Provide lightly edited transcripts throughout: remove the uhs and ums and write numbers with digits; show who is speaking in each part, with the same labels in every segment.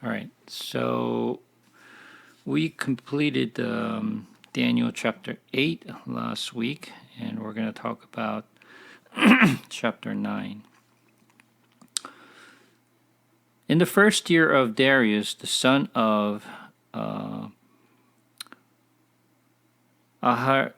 Speaker 1: All right, so we completed Daniel chapter 8 last week, and we're going to talk about chapter 9. In the first year of Darius, the son of Ahasuerus,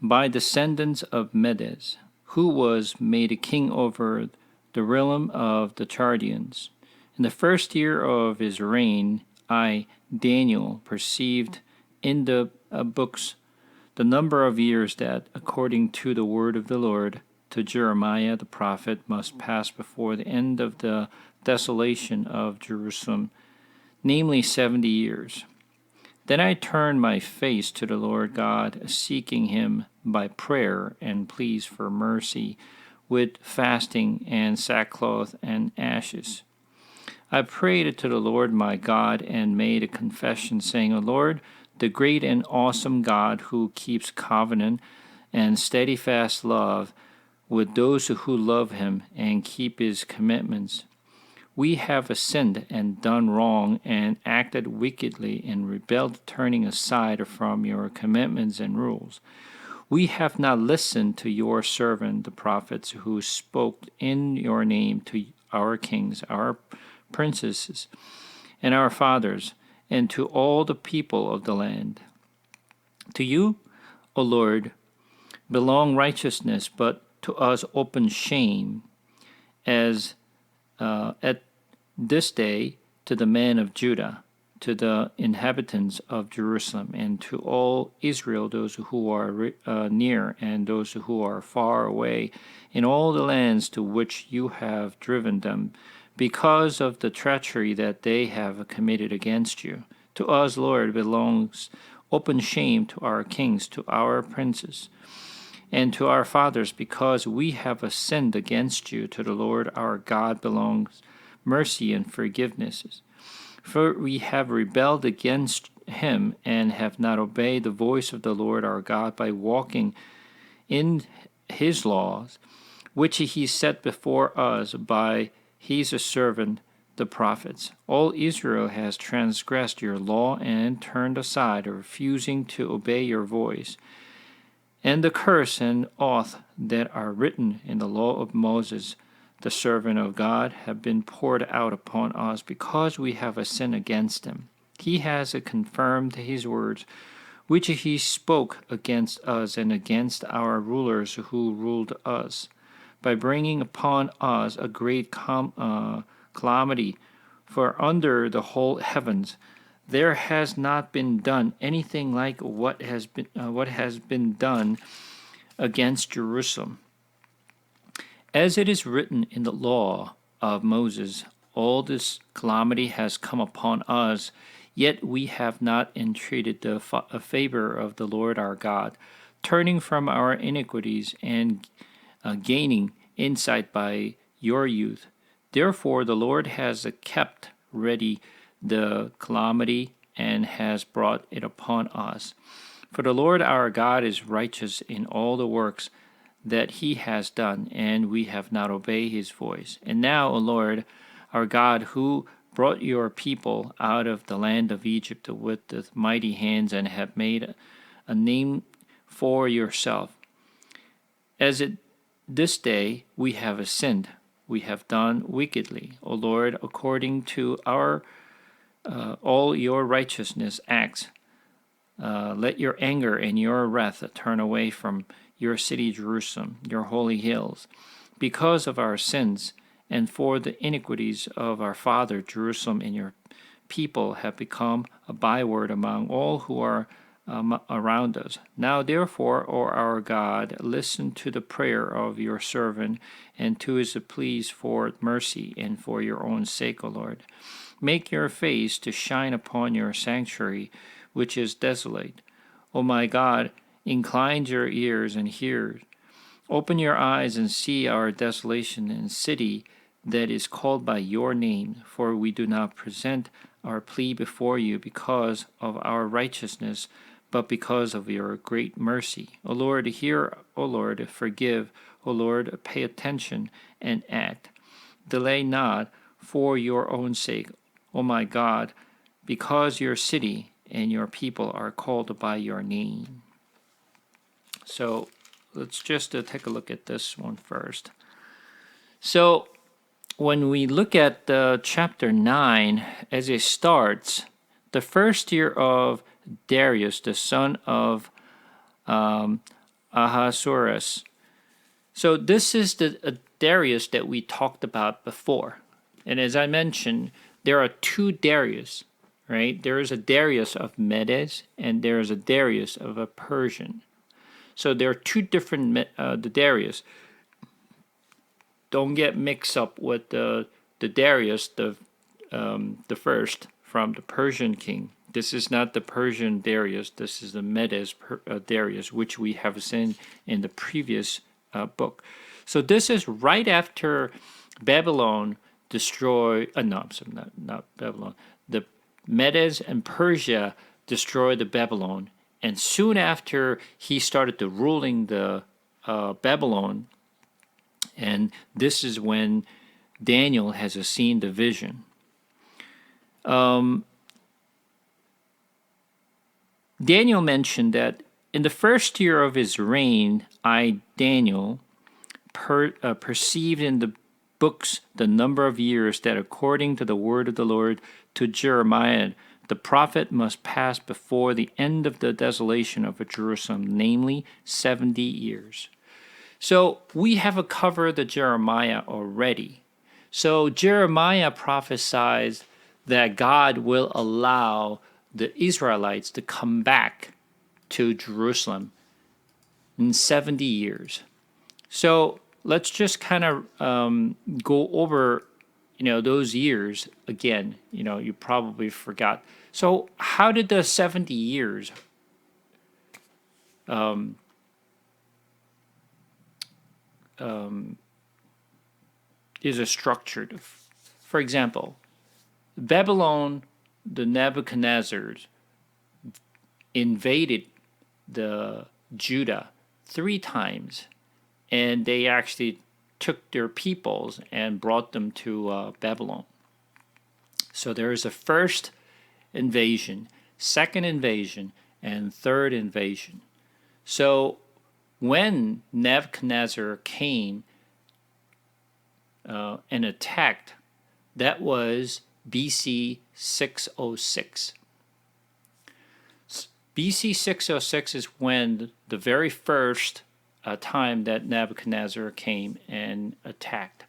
Speaker 1: by descendants of Medes, who was made a king over the realm of the Chaldeans. In the first year of his reign, I, Daniel, perceived in the books the number of years that, according to the word of the Lord, to Jeremiah the prophet, must pass before the end of the desolation of Jerusalem, namely 70 years. Then I turned my face to the Lord God, seeking him by prayer and pleas for mercy, with fasting and sackcloth and ashes. I prayed to the Lord my God and made a confession, saying, O Lord, the great and awesome God who keeps covenant and steadfast love with those who love him and keep his commandments. We have sinned and done wrong and acted wickedly and rebelled, turning aside from your commandments and rules. We have not listened to your servant, the prophets, who spoke in your name to our kings, our princesses, and our fathers, and to all the people of the land. To you, O Lord, belong righteousness, but to us open shame, as at this day to the men of Judah, to the inhabitants of Jerusalem, and to all Israel, those who are near and those who are far away, in all the lands to which you have driven them, because of the treachery that they have committed against you. To us, Lord, belongs open shame, to our kings, to our princes, and to our fathers, because we have sinned against you. To the Lord our God belongs mercy and forgiveness. For we have rebelled against him and have not obeyed the voice of the Lord our God by walking in his laws, which he set before us by his servant the prophets. All Israel has transgressed your law and turned aside, refusing to obey your voice. And the curse and oath that are written in the law of Moses, the servant of God, have been poured out upon us because we have sinned against him. He has confirmed his words, which he spoke against us and against our rulers who ruled us, by bringing upon us a great calamity. For under the whole heavens there has not been done anything like what has been done against Jerusalem. As it is written in the law of Moses, all this calamity has come upon us, yet we have not entreated the favor of the Lord our God, turning from our iniquities and gaining insight by your youth. Therefore the Lord has kept ready the calamity and has brought it upon us. For the Lord our God is righteous in all the works that he has done, and we have not obeyed his voice. And now, O Lord our God, who brought your people out of the land of Egypt with the mighty hands and have made a name for yourself, as it this day we have sinned, we have done wickedly, O Lord, according to our all your righteousness acts. Let your anger and your wrath turn away from your city Jerusalem, your holy hills, because of our sins and for the iniquities of our father Jerusalem, and your people have become a byword among all who are around us. Now therefore, O our God, listen to the prayer of your servant and to his pleas for mercy and for your own sake, O Lord. Make your face to shine upon your sanctuary, which is desolate. O my God, incline your ears and hear. Open your eyes and see our desolation and city that is called by your name, for we do not present our plea before you because of our righteousness, but because of your great mercy. O Lord, hear, O Lord, forgive, O Lord, pay attention and act. delay not for your own sake, O my God, because your city and your people are called by your name. So let's just take a look at this one first. So when we look at chapter 9, as it starts, the first year of Darius, the son of Ahasuerus. So this is the Darius that we talked about before. And as I mentioned, there are two Darius, right? There is a Darius of Medes and there is a Darius of a Persian. So there are two different the Darius. Don't get mixed up with the Darius, the first from the Persian king. This is not the Persian Darius. This is the Medes Darius, which we have seen in the previous book. So this is right after Babylon destroyed. No, I'm sorry, not Babylon. The Medes and Persia destroyed the Babylon, and soon after he started to ruling the Babylon. And this is when Daniel has seen the vision. Daniel mentioned that in the first year of his reign, I, Daniel, perceived in the books the number of years that according to the word of the Lord to Jeremiah, the prophet must pass before the end of the desolation of Jerusalem, namely 70 years. So we have covered the Jeremiah already. So Jeremiah prophesies that God will allow the Israelites to come back to Jerusalem in 70 years. So let's just kind of go over, those years again. You probably forgot. So how did the 70 years is structured? For example, Babylon, the Nebuchadnezzar invaded the Judah 3 times, and they actually took their peoples and brought them to Babylon. So there is a first invasion, second invasion, and third invasion. So when Nebuchadnezzar came and attacked, that was BC 606. BC 606 is when the very first time that Nebuchadnezzar came and attacked.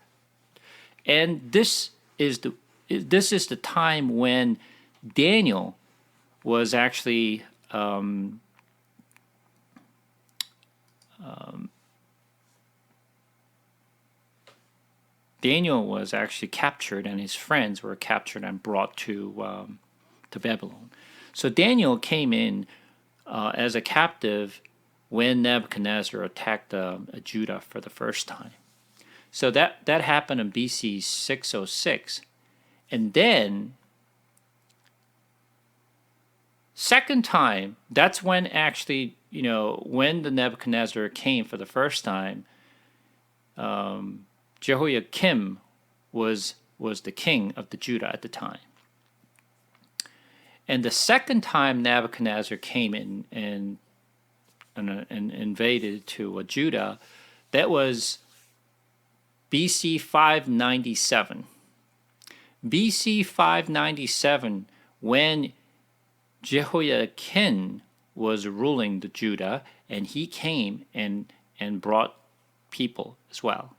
Speaker 1: And this is the time when Daniel was actually captured, and his friends were captured and brought to Babylon. So Daniel came in as a captive when Nebuchadnezzar attacked Judah for the first time. So that happened in BC 606. And then, second time, that's when actually, when the Nebuchadnezzar came for the first time, Jehoiakim was the king of the Judah at the time. And the second time Nebuchadnezzar came in and invaded to Judah, that was BC 597. BC 597, when Jehoiakim was ruling the Judah, and he came and brought people as well.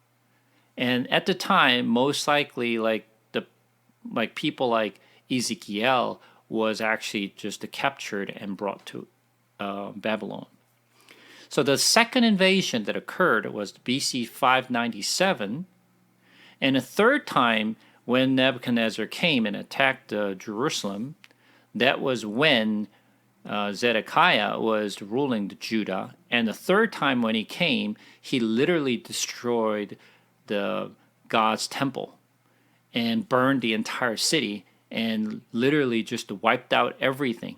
Speaker 1: And at the time, most likely, like people like Ezekiel was actually just captured and brought to Babylon. So the second invasion that occurred was BC 597, and a third time when Nebuchadnezzar came and attacked Jerusalem, that was when Zedekiah was ruling the Judah. And the third time when he came, he literally destroyed the God's temple and burned the entire city and literally just wiped out everything.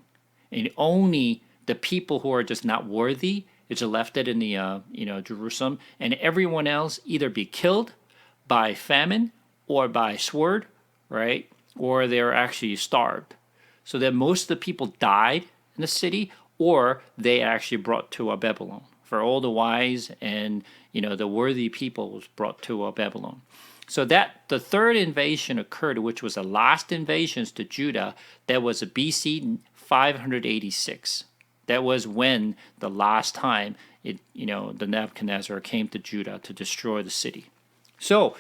Speaker 1: And only the people who are just not worthy is left in the Jerusalem, and everyone else either be killed by famine or by sword, right? Or they're actually starved. So that most of the people died in the city, or they actually brought to Babylon. For all the wise and the worthy people was brought to Babylon. So that the third invasion occurred, which was the last invasions to Judah, that was BC 586. That was when the last time the Nebuchadnezzar came to Judah to destroy the city. So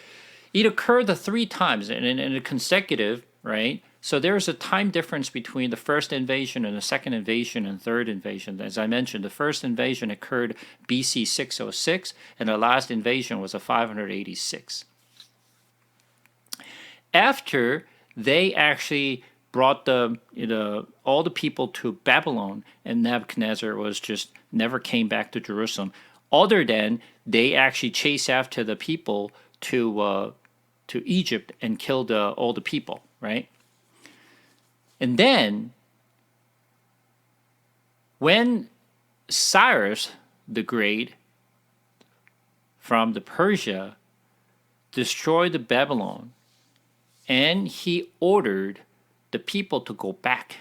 Speaker 1: it occurred the three times in a consecutive, right? So there's a time difference between the first invasion and the second invasion and third invasion. As I mentioned, the first invasion occurred BC 606, and the last invasion was a 586. After they actually brought all the people to Babylon, and Nebuchadnezzar was just never came back to Jerusalem, other than they actually chased after the people to Egypt and killed all the people, right? And then, when Cyrus the Great from the Persia destroyed the Babylon, and he ordered the people to go back.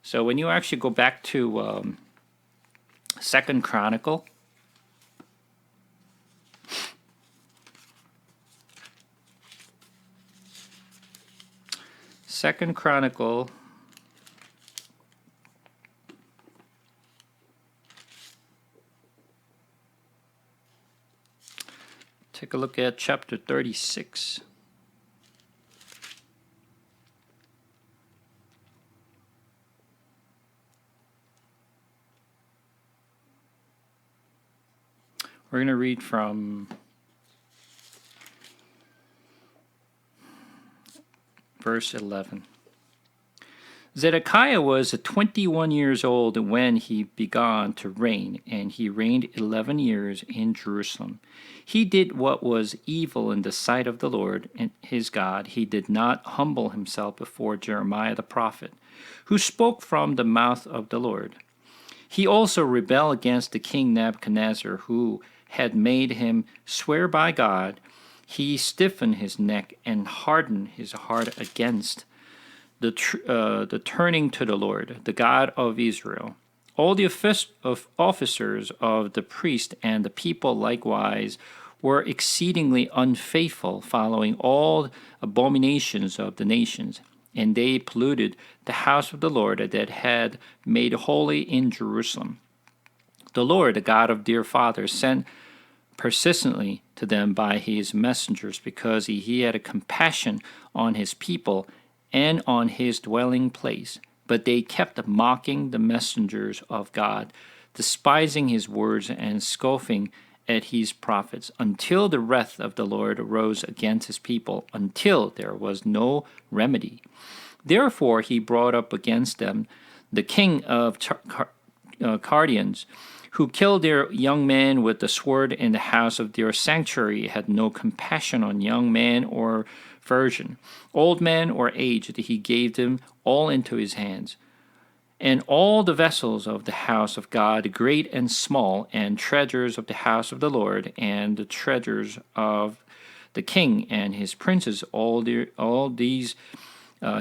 Speaker 1: So when you actually go back to Second Chronicle, Second Chronicle, take a look at chapter 36. We're going to read from verse 11. Zedekiah was 21 years old when he began to reign, and he reigned 11 years in Jerusalem. He did what was evil in the sight of the Lord and his God. He did not humble himself before Jeremiah the prophet, who spoke from the mouth of the Lord. He also rebelled against the king Nebuchadnezzar, who had made him swear by God. He stiffened his neck and hardened his heart against the turning to the Lord, the God of Israel. All the officers of the priest and the people likewise were exceedingly unfaithful, following all abominations of the nations, and they polluted the house of the Lord that had made holy in Jerusalem. The Lord, the God of their fathers, sent persistently to them by his messengers, because he had a compassion on his people and on his dwelling place. But they kept mocking the messengers of God, despising his words and scoffing at his prophets, until the wrath of the Lord arose against his people, until there was no remedy. Therefore he brought up against them the king of Chaldeans, who killed their young men with the sword in the house of their sanctuary, had no compassion on young man or virgin, old man or aged. He gave them all into his hands. And all the vessels of the house of God, great and small, and treasures of the house of the Lord, and the treasures of the king and his princes, all these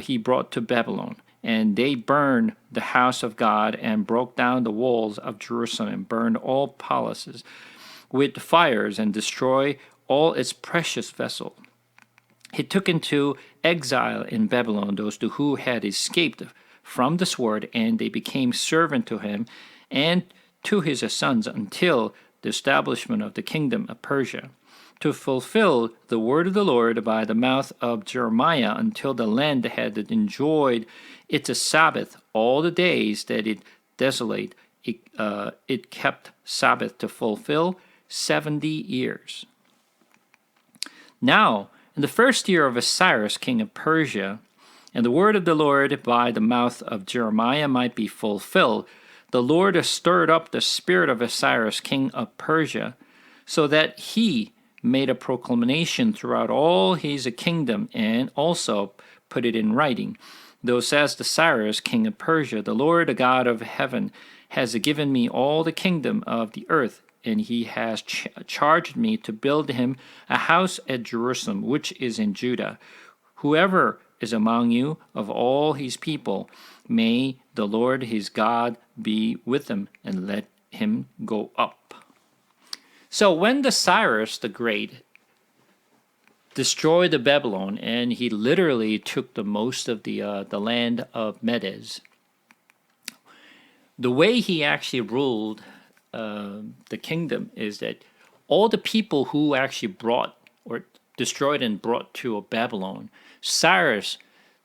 Speaker 1: he brought to Babylon. And they burned the house of God, and broke down the walls of Jerusalem, and burned all palaces with fires, and destroyed all its precious vessels. He took into exile in Babylon those who had escaped from the sword, and they became servant to him and to his sons until the establishment of the kingdom of Persia, to fulfill the word of the Lord by the mouth of Jeremiah, until the land had enjoyed its Sabbath all the days that it desolate. It kept Sabbath to fulfill 70 years. Now, in the first year of Cyrus, king of Persia, and the word of the Lord by the mouth of Jeremiah might be fulfilled, the Lord stirred up the spirit of Cyrus, king of Persia, so that he made a proclamation throughout all his kingdom, and also put it in writing. Thus says the Cyrus, king of Persia, the Lord, the God of heaven, has given me all the kingdom of the earth and he has charged me to build him a house at Jerusalem, which is in Judah. Whoever is among you of all his people, may the Lord his God be with him, and let him go up. So when the Cyrus the Great destroyed the Babylon, and he literally took the most of the land of Medes, the way he actually ruled the kingdom is that all the people who actually brought or destroyed and brought to Babylon, Cyrus,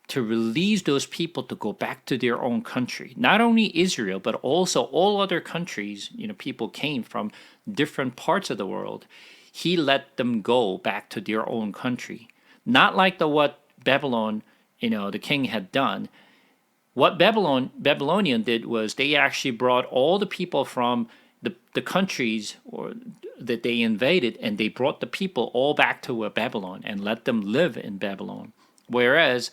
Speaker 1: to release those people to go back to their own country. Not only Israel, but also all other countries, people came from different parts of the world. He let them go back to their own country. Not like what Babylon, the king had done. What Babylonian did was they actually brought all the people from the countries that they invaded, and they brought the people all back to Babylon and let them live in Babylon. Whereas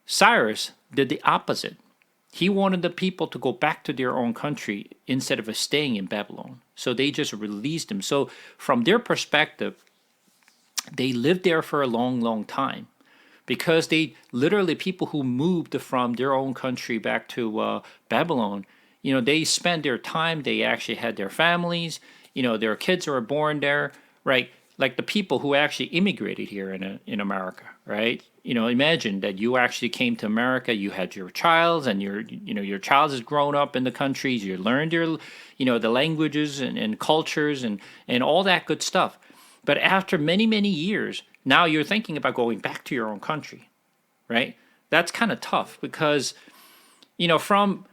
Speaker 1: Cyrus did the opposite. He wanted the people to go back to their own country instead of staying in Babylon. So they just released them. So from their perspective, they lived there for a long, long time. Because people who moved from their own country back to Babylon, they spent their time, they actually had their families, their kids were born there, right? Like the people who actually immigrated here in America, right? Imagine that you actually came to America, you had your child, and your child has grown up in the countries, you learned the languages and cultures and all that good stuff. But after many, many years, now you're thinking about going back to your own country, right? That's kind of tough because, from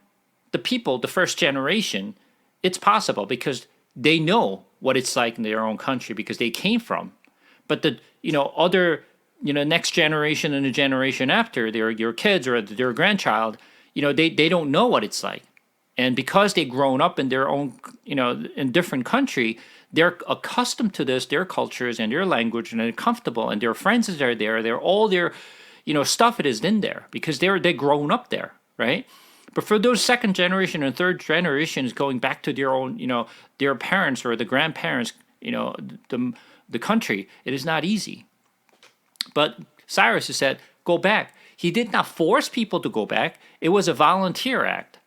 Speaker 1: the people, the first generation, it's possible because they know what it's like in their own country because they came from. But the, next generation and the generation after, your kids or their grandchild, they don't know what it's like. And because they've grown up in their own, in different country, they're accustomed to their cultures and their language, and they're comfortable, and their friends are there. They're all their, stuff it is in there because they're grown up there, right? But for those second generation and third generations going back to their own, their parents or the grandparents, the country, it is not easy. But Cyrus has said, go back. He did not force people to go back. It was a volunteer act.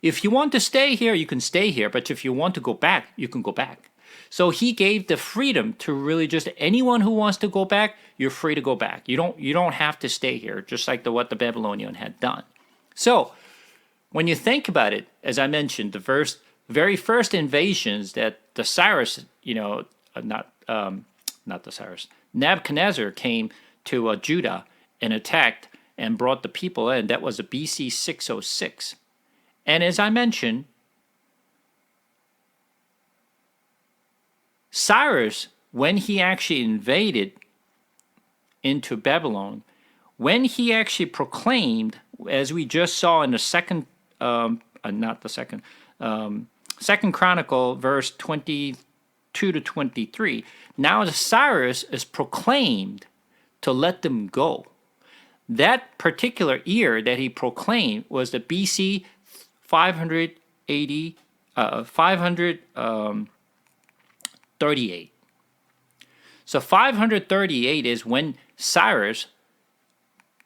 Speaker 1: If you want to stay here, you can stay here. But if you want to go back, you can go back. So he gave the freedom to really just anyone who wants to go back, you're free to go back. You don't have to stay here, just like what the Babylonian had done. So when you think about it, as I mentioned, the very first invasions that the Cyrus, Nebuchadnezzar came to Judah and attacked and brought the people in. That was a BC 606. And as I mentioned, Cyrus, when he actually invaded into Babylon, when he actually proclaimed, as we just saw in the second Chronicle, verse 22 to 23, now the Cyrus is proclaimed to let them go. That particular year that he proclaimed was the BC 538. So 538 is when Cyrus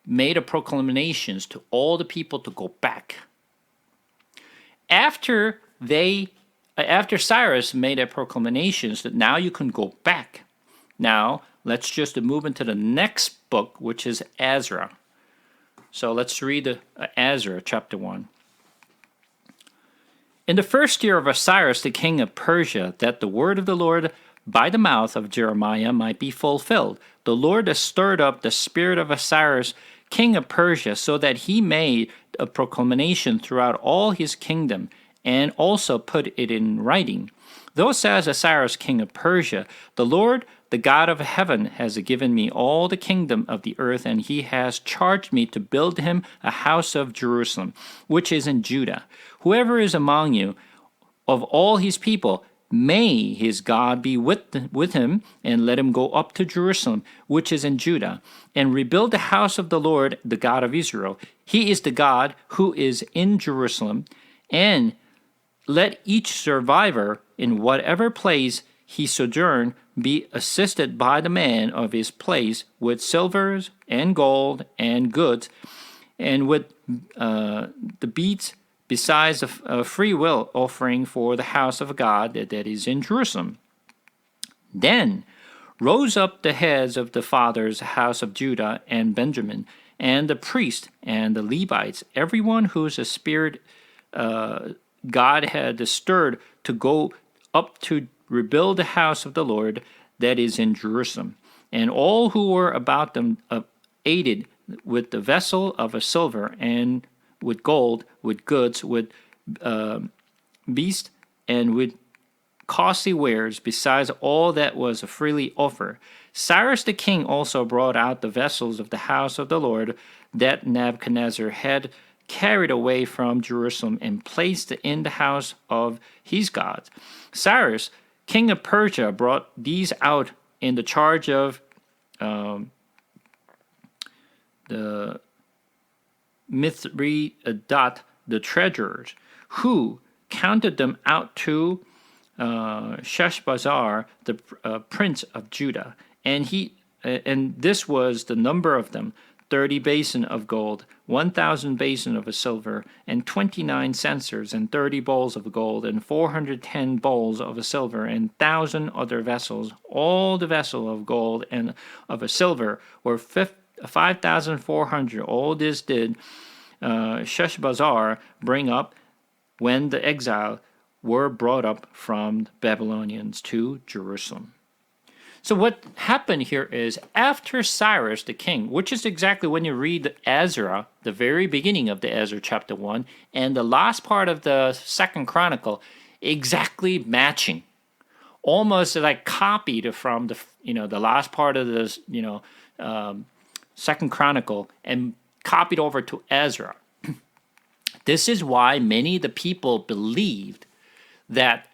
Speaker 1: made a proclamations to all the people to go back. After Cyrus made a proclamations that now you can go back. Now let's just move into the next book, which is Ezra. So let's read Ezra chapter 1. In the first year of Cyrus, the king of Persia, that the word of the Lord by the mouth of Jeremiah might be fulfilled, the Lord has stirred up the spirit of Cyrus, king of Persia, so that he made a proclamation throughout all his kingdom, and also put it in writing. Thus says Cyrus, king of Persia, the Lord, the God of heaven, has given me all the kingdom of the earth, and he has charged me to build him a house of Jerusalem, which is in Judah. Whoever is among you of all his people, may his God be with him, and let him go up to Jerusalem, which is in Judah, and rebuild the house of the Lord, the God of Israel. He is the God who is in Jerusalem, and let each survivor in whatever place he sojourned be assisted by the man of his place with silvers and gold and goods, and with the beads, besides a free will offering for the house of God that is in Jerusalem. Then rose up the heads of the fathers' house of Judah and Benjamin, and the priests and the Levites, everyone whose spirit God had stirred to go up to rebuild the house of the Lord that is in Jerusalem. And all who were about them aided with the vessel of a silver, and with gold, with goods, with beasts, and with costly wares, besides all that was freely offered. Cyrus the king also brought out the vessels of the house of the Lord that Nebuchadnezzar had carried away from Jerusalem, and placed in the house of his gods. Cyrus, king of Persia, brought these out in the charge of the Mithridat, the treasurers, who counted them out to Sheshbazzar, the prince of Judah, and this was the number of them: 30 basin of gold, 1,000 basin of silver, and 29 censers, and 30 bowls of gold, and 410 bowls of silver, and 1,000 other vessels. All the vessels of gold and of a silver were 5,400. All this did Sheshbazzar bring up when the exile were brought up from the Babylonians to Jerusalem. So what happened here is, after Cyrus the king, which is exactly when you read Ezra, the very beginning of the Ezra chapter 1, and the last part of the Second Chronicle, exactly matching, almost like copied from the last part of the Second Chronicle and copied over to Ezra. This is why many of the people believed that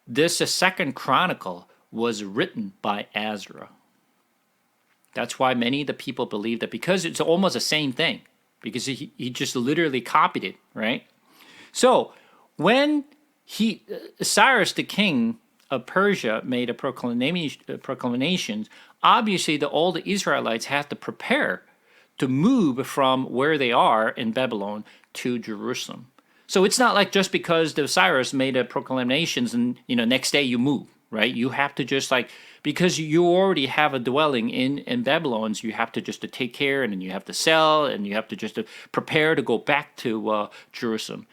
Speaker 1: this Second Chronicle was written by Ezra. That's why many of the people believe that, because it's almost the same thing, because he just literally copied it, right? So when Cyrus the king of Persia made a proclamation, obviously all the Israelites had to prepare to move from where they are in Babylon to Jerusalem. So it's not like just because the Cyrus made a proclamations and next day you move. Right, you have to just because you already have a dwelling in Babylon, so you have to just to take care, and then you have to sell, and you have to just to prepare to go back to Jerusalem.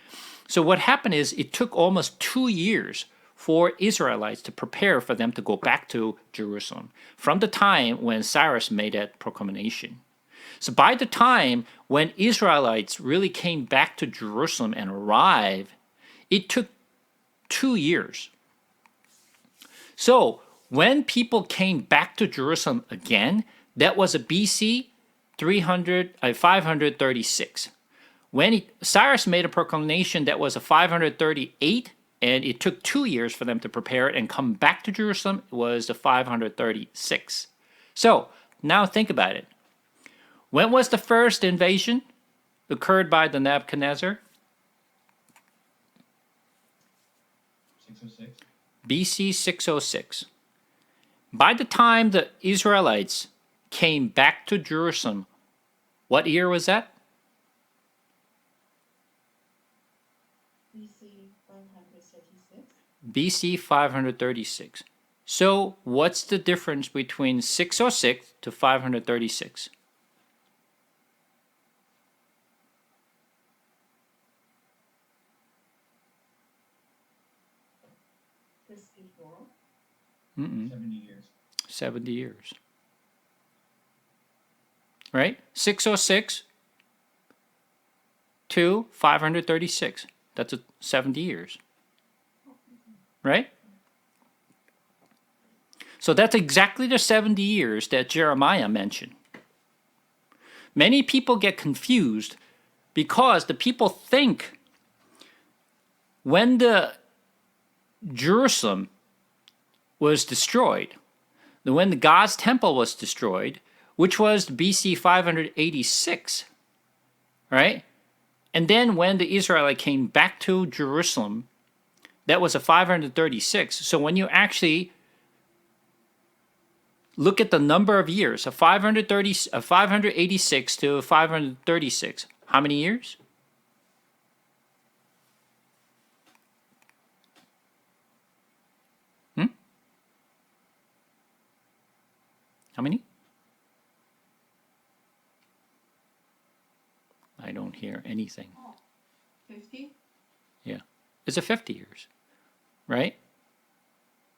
Speaker 1: So what happened is, it took almost 2 years for Israelites to prepare for them to go back to Jerusalem from the time when Cyrus made that proclamation. So by the time when Israelites really came back to Jerusalem and arrived, it took 2 years. So when people came back to Jerusalem again, that was a BC 536. When Cyrus made a proclamation, that was a 538, and it took 2 years for them to prepare it and come back to Jerusalem. It was the 536. So now think about it. When was the first invasion occurred by the Nebuchadnezzar?
Speaker 2: 606.
Speaker 1: BC 606. By the time the Israelites came back to Jerusalem, what year was that?
Speaker 3: BC 536.
Speaker 1: BC 536. So what's the difference between 606 to 536?
Speaker 2: 70 years.
Speaker 1: 70 years. Right? 606 to 536. That's 70 years. Right? So that's exactly the 70 years that Jeremiah mentioned. Many people get confused because the people think when the Jerusalem was destroyed, when the God's temple was destroyed, which was BC 586, right? And then when the Israelites came back to Jerusalem, that was a 536. So when you actually look at the number of years, a 586 to 536, how many years? How many? I don't hear anything.
Speaker 3: 50?
Speaker 1: Yeah. It's a 50 years, right?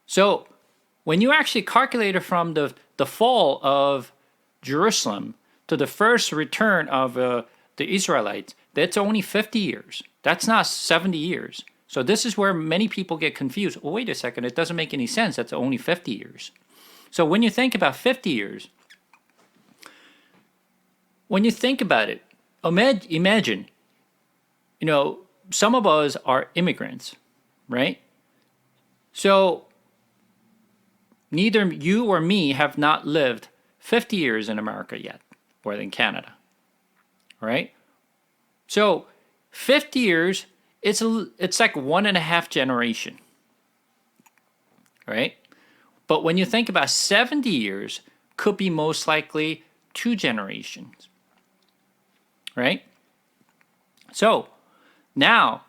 Speaker 1: So when you actually calculate it from the fall of Jerusalem to the first return of the Israelites, that's only 50 years. That's not 70 years. So this is where many people get confused. Well, wait a second, it doesn't make any sense. That's only 50 years. So when you think about 50 years, when you think about it, imagine, some of us are immigrants, right? So neither you or me have not lived 50 years in America yet, or in Canada, right? So 50 years, it's like 1.5 generation, right? But when you think about 70 years, could be most likely 2 generations, right? So now,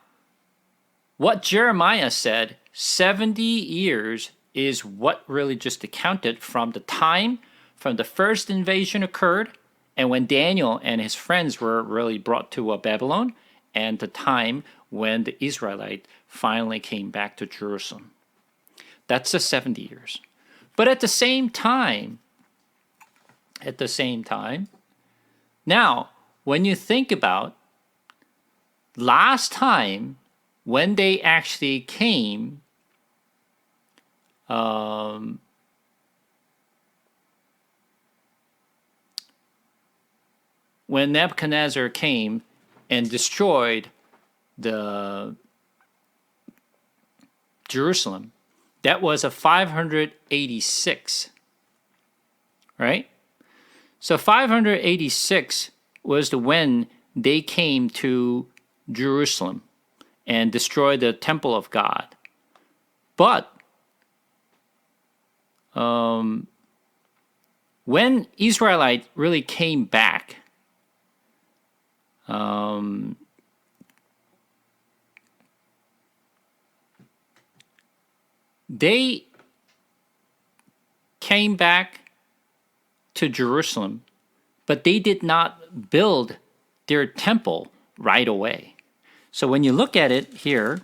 Speaker 1: what Jeremiah said, 70 years is what really just accounted from the time from the first invasion occurred and when Daniel and his friends were really brought to Babylon, and the time when the Israelite finally came back to Jerusalem. That's the 70 years. But at the same time, now, when you think about last time when they actually came, when Nebuchadnezzar came and destroyed the Jerusalem, that was a 586, right? So 586 was the when they came to Jerusalem and destroyed the temple of God. But when Israelite really came back, they came back to Jerusalem, but they did not build their temple right away. So when you look at it here,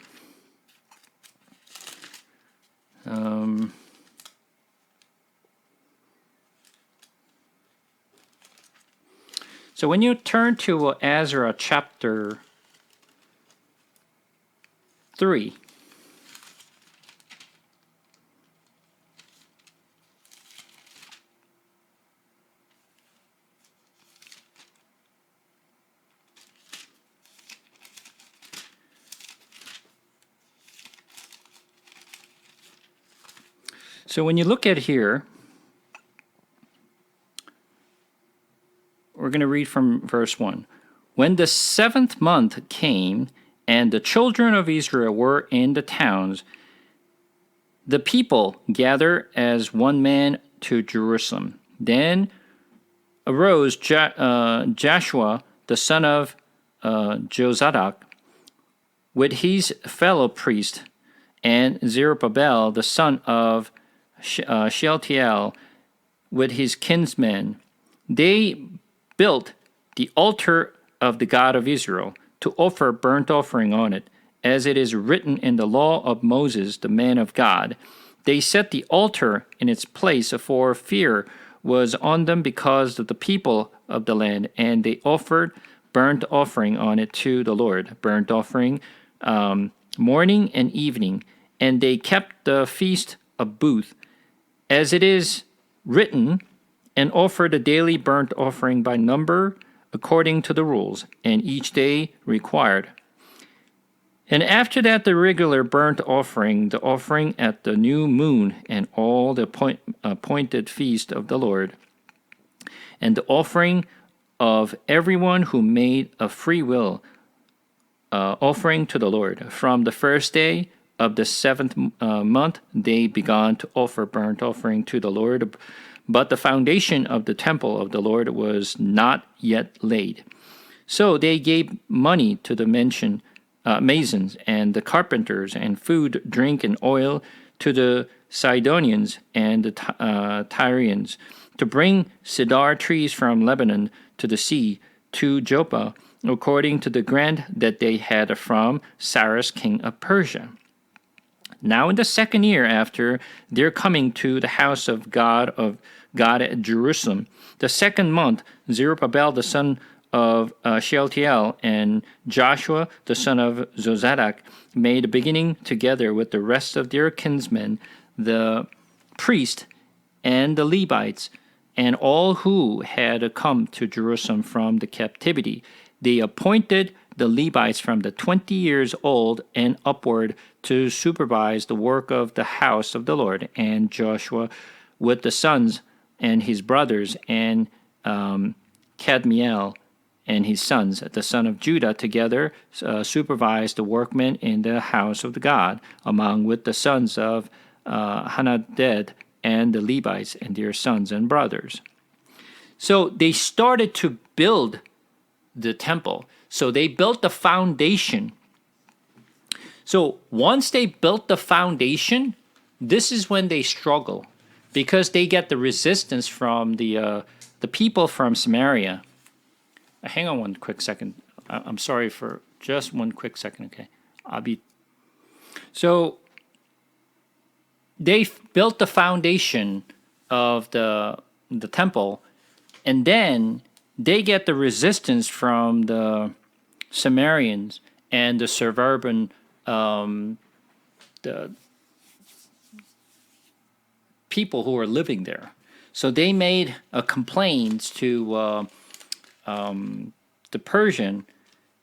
Speaker 1: so when you turn to Ezra chapter 3, so when you look at here, we're going to read from verse 1. When the 7th month came, and the children of Israel were in the towns, the people gathered as one man to Jerusalem. Then arose Joshua, the son of Jozadak, with his fellow priest, and Zerubbabel, the son of Shealtiel, with his kinsmen. They built the altar of the God of Israel to offer burnt offering on it, as it is written in the law of Moses, the man of God. They set the altar in its place, for fear was on them because of the people of the land, and they offered burnt offering on it to the Lord, burnt offering morning and evening, and they kept the feast of booth, as it is written, and offered a daily burnt offering by number according to the rules, and each day required. And after that, the regular burnt offering, the offering at the new moon, and all the appointed feast of the Lord, and the offering of everyone who made a free will offering to the Lord, from the first day of the 7th month, they began to offer burnt offering to the Lord. But the foundation of the temple of the Lord was not yet laid. So they gave money to the masons and the carpenters, and food, drink, and oil to the Sidonians and the Tyrians, to bring cedar trees from Lebanon to the sea, to Joppa, according to the grant that they had from Cyrus, king of Persia. Now in the 2nd year after their coming to the house of God at Jerusalem, the 2nd month, Zerubbabel the son of Shealtiel and Joshua the son of Zozadak made a beginning together with the rest of their kinsmen, the priests and the Levites, and all who had come to Jerusalem from the captivity. They appointed the Levites from the 20 years old and upward to supervise the work of the house of the Lord, and Joshua with the sons and his brothers, and Kadmiel and his sons, the son of Judah, together supervised the workmen in the house of the God, among with the sons of Hanadad and the Levites and their sons and brothers. So they started to build the temple. So they built the foundation. So once they built the foundation, this is when they struggle, because they get the resistance from the people from Samaria. Hang on one quick second. I'm sorry for just one quick second. Okay, So they built the foundation of the temple, and then they get the resistance from the Sumerians and the suburban the people who are living there. So they made a complaint to the Persian,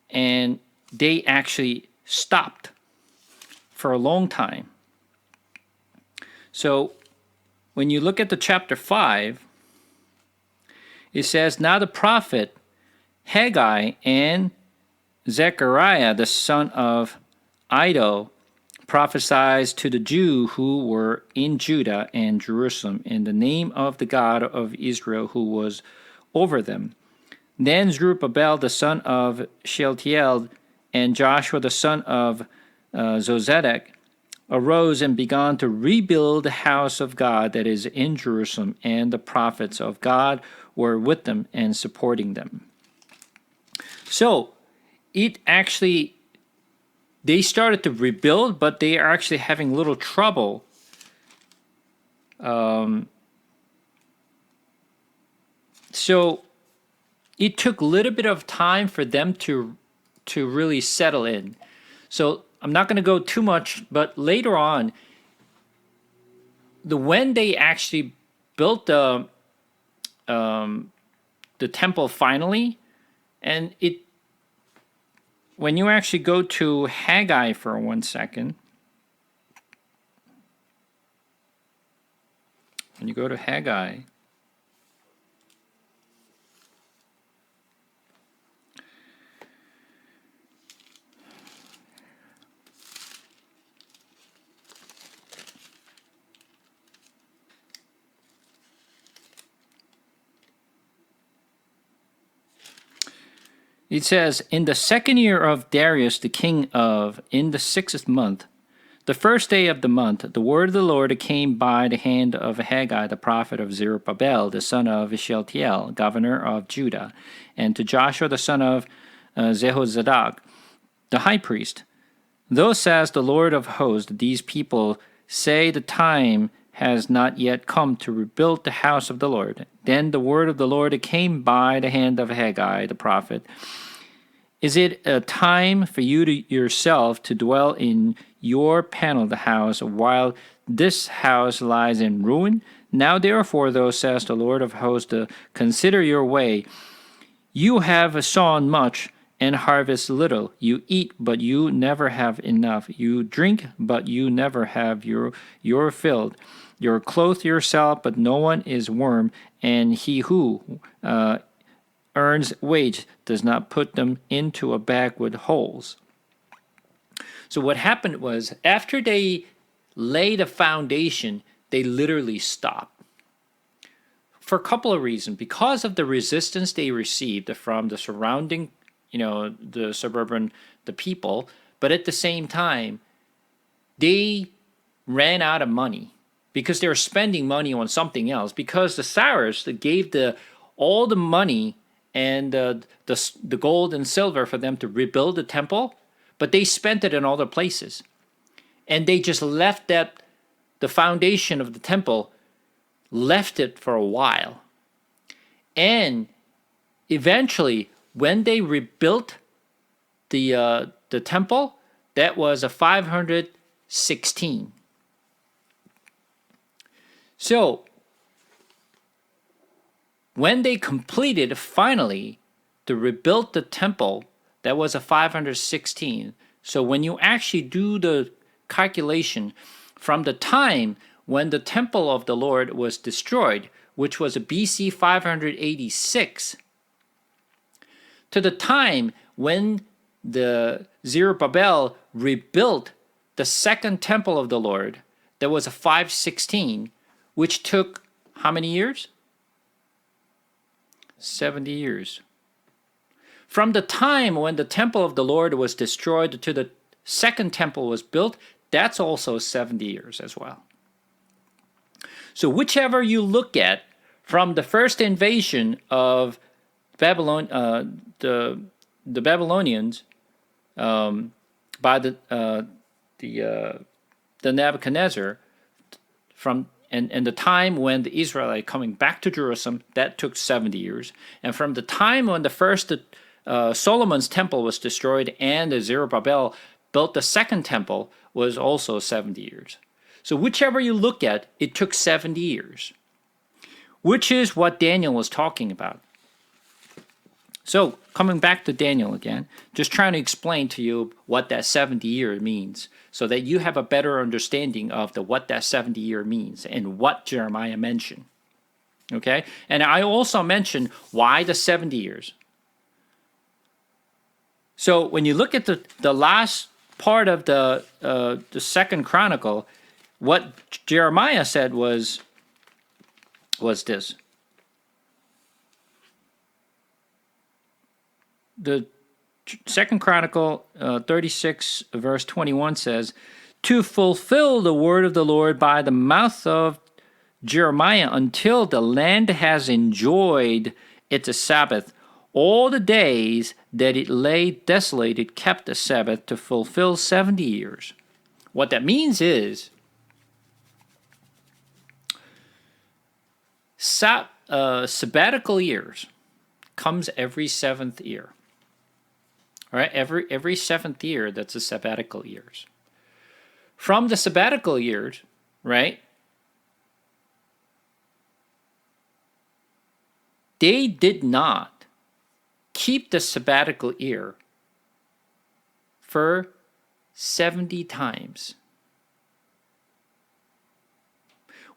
Speaker 1: and they actually stopped for a long time. So when you look at the chapter 5, it says, now the prophet Haggai and Zechariah, the son of Iddo, prophesied to the Jews who were in Judah and Jerusalem in the name of the God of Israel who was over them. Then Zerubbabel the son of Shealtiel and Joshua the son of Zozadak arose and began to rebuild the house of God that is in Jerusalem, and the prophets of God were with them and supporting them. So it actually, they started to rebuild, but they are actually having a little trouble. So it took a little bit of time for them to really settle in. So I'm not going to go too much, but later on, when they actually built the temple finally, and when you actually go to Haggai for 1 second, when you go to Haggai, it says, in the 2nd year of Darius the king of, in the 6th month, the 1st day of the month, the word of the Lord came by the hand of Haggai the prophet of Zerubbabel, the son of Shealtiel, governor of Judah, and to Joshua the son of Jehozadak, the high priest. Thus says the Lord of hosts, these people say the time has not yet come to rebuild the house of the Lord. Then the word of the Lord came by the hand of Haggai the prophet. Is it a time for you yourself to dwell in your paneled house while this house lies in ruin? Now therefore, thus says the Lord of hosts, consider your way. You have sown much and harvest little. You eat, but you never have enough. You drink, but you never have your filled. You clothe yourself, but no one is warm, and he who earns wage does not put them into a bag with holes. So what happened was, after they laid a foundation, they literally stopped. For a couple of reasons. Because of the resistance they received from the surrounding, the people, but at the same time, they ran out of money because they were spending money on something else. Because the Cyrus gave all the money and the gold and silver for them to rebuild the temple, but they spent it in other places. And they just left the foundation of the temple, left it for a while. And eventually, when they rebuilt the temple, that was a 516. So, when they completed finally to rebuild the temple, that was a 516. So when you actually do the calculation from the time when the temple of the Lord was destroyed, which was a BC 586, to the time when the Zerubbabel rebuilt the second temple of the Lord, there was a 516, which took how many years? 70 years. From the time when the temple of the Lord was destroyed to the second temple was built, that's also 70 years as well. So whichever you look at, from the first invasion of Babylon, the Babylonians by the Nebuchadnezzar, and the time when the Israelites coming back to Jerusalem, that took 70 years. And from the time when the first Solomon's temple was destroyed and the Zerubbabel built the second temple was also 70 years. So whichever you look at, it took 70 years, which is what Daniel was talking about. So coming back to Daniel again, just trying to explain to you what that 70 year means so that you have a better understanding of what that 70 year means and what Jeremiah mentioned. Okay? And I also mentioned why the 70 years. So when you look at the last part of the second chronicle, what Jeremiah said was this. The second chronicle 36 verse 21 says, to fulfill the word of the Lord by the mouth of Jeremiah until the land has enjoyed its Sabbath. All the days that it lay desolate, it kept the Sabbath to fulfill 70 years. What that means is sabbatical years comes every seventh year. All right, every seventh year, that's the sabbatical years. From the sabbatical years, right, they did not keep the sabbatical year for 70 times.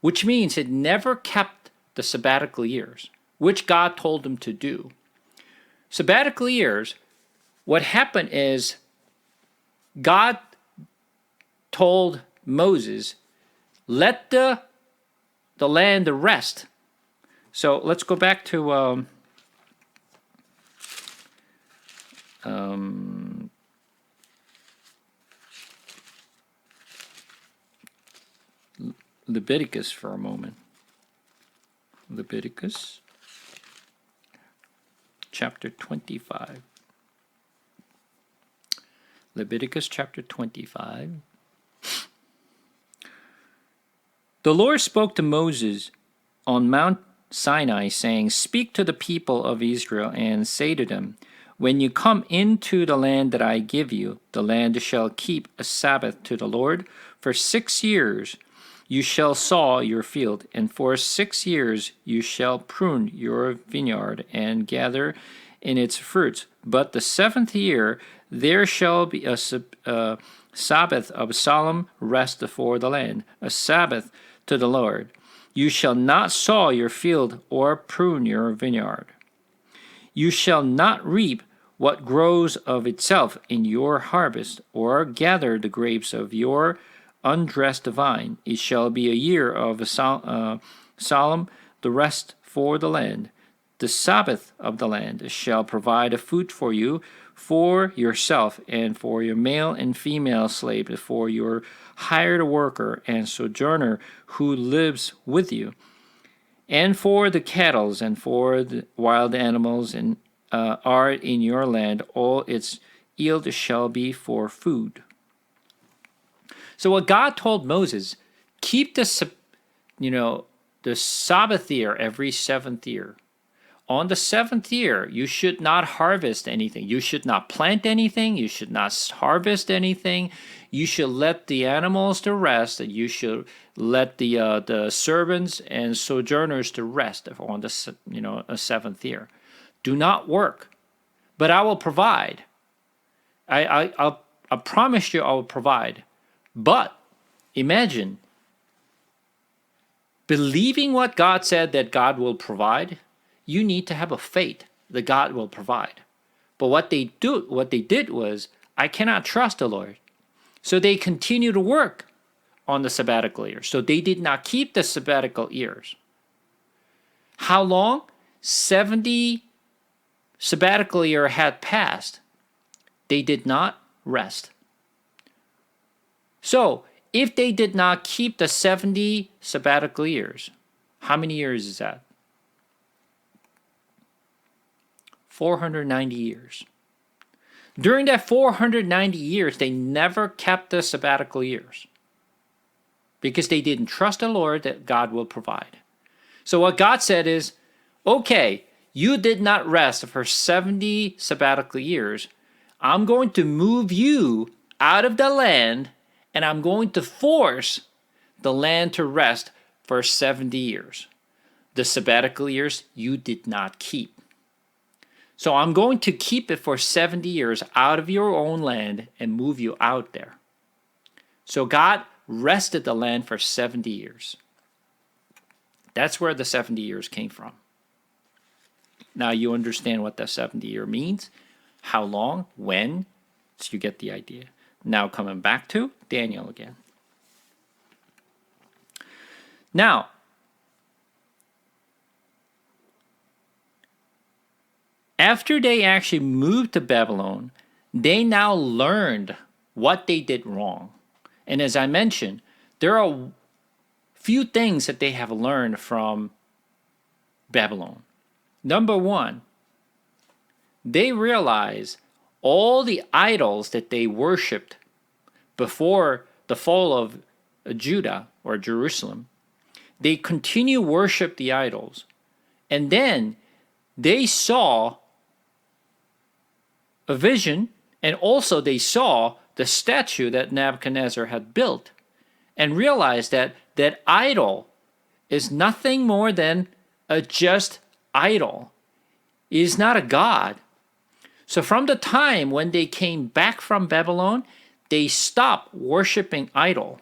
Speaker 1: Which means it never kept the sabbatical years, which God told them to do. Sabbatical years, what happened is God told Moses, let the land rest. So let's go back to Leviticus for a moment. Leviticus chapter 25. Leviticus chapter 25. The Lord spoke to Moses on Mount Sinai, saying, speak to the people of Israel and say to them, when you come into the land that I give you, the land shall keep a Sabbath to the Lord. For 6 years you shall sow your field, and for 6 years you shall prune your vineyard and gather in its fruits. But the 7th year there shall be a Sabbath of solemn rest for the land, a Sabbath to the Lord. You shall not sow your field or prune your vineyard. You shall not reap what grows of itself in your harvest, or gather the grapes of your undressed vine. It shall be a year of a solemn, the rest for the land. The Sabbath of the land shall provide a food for you, for yourself, and for your male and female slave, for your hired worker and sojourner who lives with you, and for the cattle and for the wild animals and are in your land. All its yield shall be for food. So what God told Moses, keep the Sabbath year every 7th year. On the 7th year, you should not harvest anything. You should not plant anything. You should not harvest anything. You should let the animals to rest. You should let the servants and sojourners to rest on the 7th year. Do not work, but I will provide. I promise you I will provide. But imagine believing what God said that God will provide. You need to have a faith that God will provide. But what they did was, I cannot trust the Lord. So they continue to work on the sabbatical year. So they did not keep the sabbatical years. How long? 70 sabbatical year had passed. They did not rest. So if they did not keep the 70 sabbatical years, how many years is that? 490 years. During that 490 years, they never kept the sabbatical years because they didn't trust the Lord that God will provide. So what God said is, okay, you did not rest for 70 sabbatical years. I'm going to move you out of the land, and I'm going to force the land to rest for 70 years. The sabbatical years you did not keep. So I'm going to keep it for 70 years out of your own land and move you out there. So God rested the land for 70 years. That's where the 70 years came from. Now you understand what the 70 year means, how long, when, so you get the idea. Now coming back to Daniel again. Now, after they actually moved to Babylon, they now learned what they did wrong. And as I mentioned, there are few things that they have learned from Babylon. Number one, they realize all the idols that they worshipped before the fall of Judah or Jerusalem, they continue worship the idols. And then they saw a vision, and also they saw the statue that Nebuchadnezzar had built and realized that that idol is nothing more than a just idol. It is not a god. So from the time when they came back from Babylon, they stopped worshiping idol.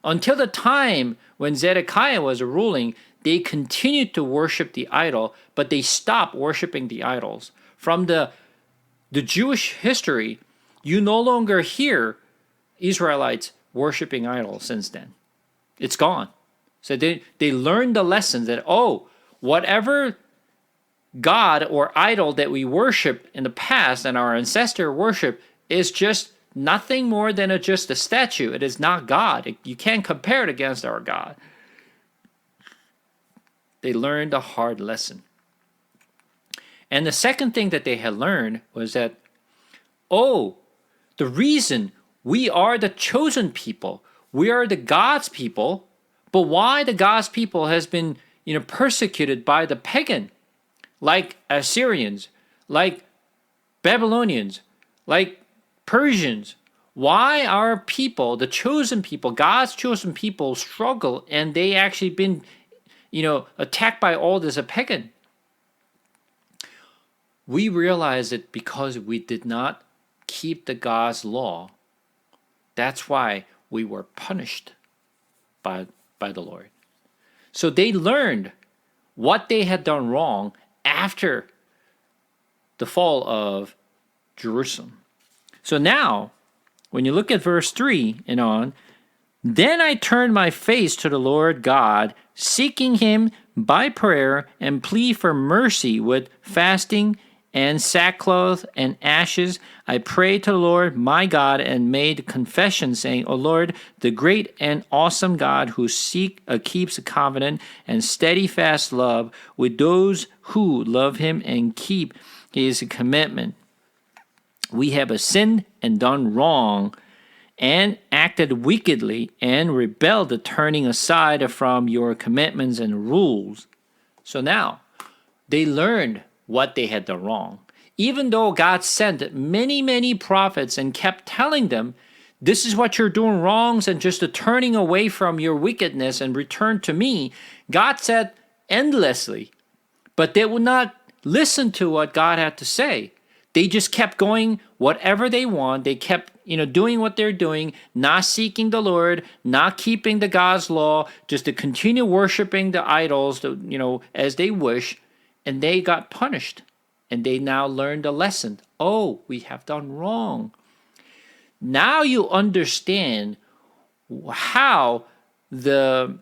Speaker 1: Until the time when Zedekiah was ruling, they continued to worship the idol, but they stopped worshiping the idols. From the Jewish history, you no longer hear Israelites worshiping idols since then. It's gone. So they learned the lesson that, whatever God or idol that we worship in the past and our ancestor worship is just nothing more than just a statue. It is not God. You can't compare it against our God. They learned a hard lesson. And the second thing that they had learned was that, the reason we are the chosen people, we are the God's people, but why the God's people has been persecuted by the pagan, like Assyrians, like Babylonians, like Persians. Why our people, the chosen people, God's chosen people, struggle and they actually been, attacked by all this pagan? We realize it because we did not keep the God's law. That's why we were punished by the Lord. So they learned what they had done wrong after the fall of Jerusalem. So now, when you look at verse 3 and on, then I turned my face to the Lord God, seeking him by prayer and plea for mercy with fasting and sackcloth and ashes. I prayed to the Lord my God and made confession, saying, O Lord, the great and awesome God who keeps a covenant and steadfast love with those who love him and keep his commitment. We have sinned and done wrong and acted wickedly and rebelled, turning aside from your commitments and rules. So now they learned what they had done wrong. Even though God sent many, many prophets and kept telling them, this is what you're doing wrong, and just turning away from your wickedness and return to me, God said endlessly, but they would not listen to what God had to say. They just kept going whatever they want. They kept, doing what they're doing, not seeking the Lord, not keeping the God's law, just to continue worshiping the idols, as they wish, and they got punished. And they now learned a lesson. Oh, we have done wrong. Now you understand how the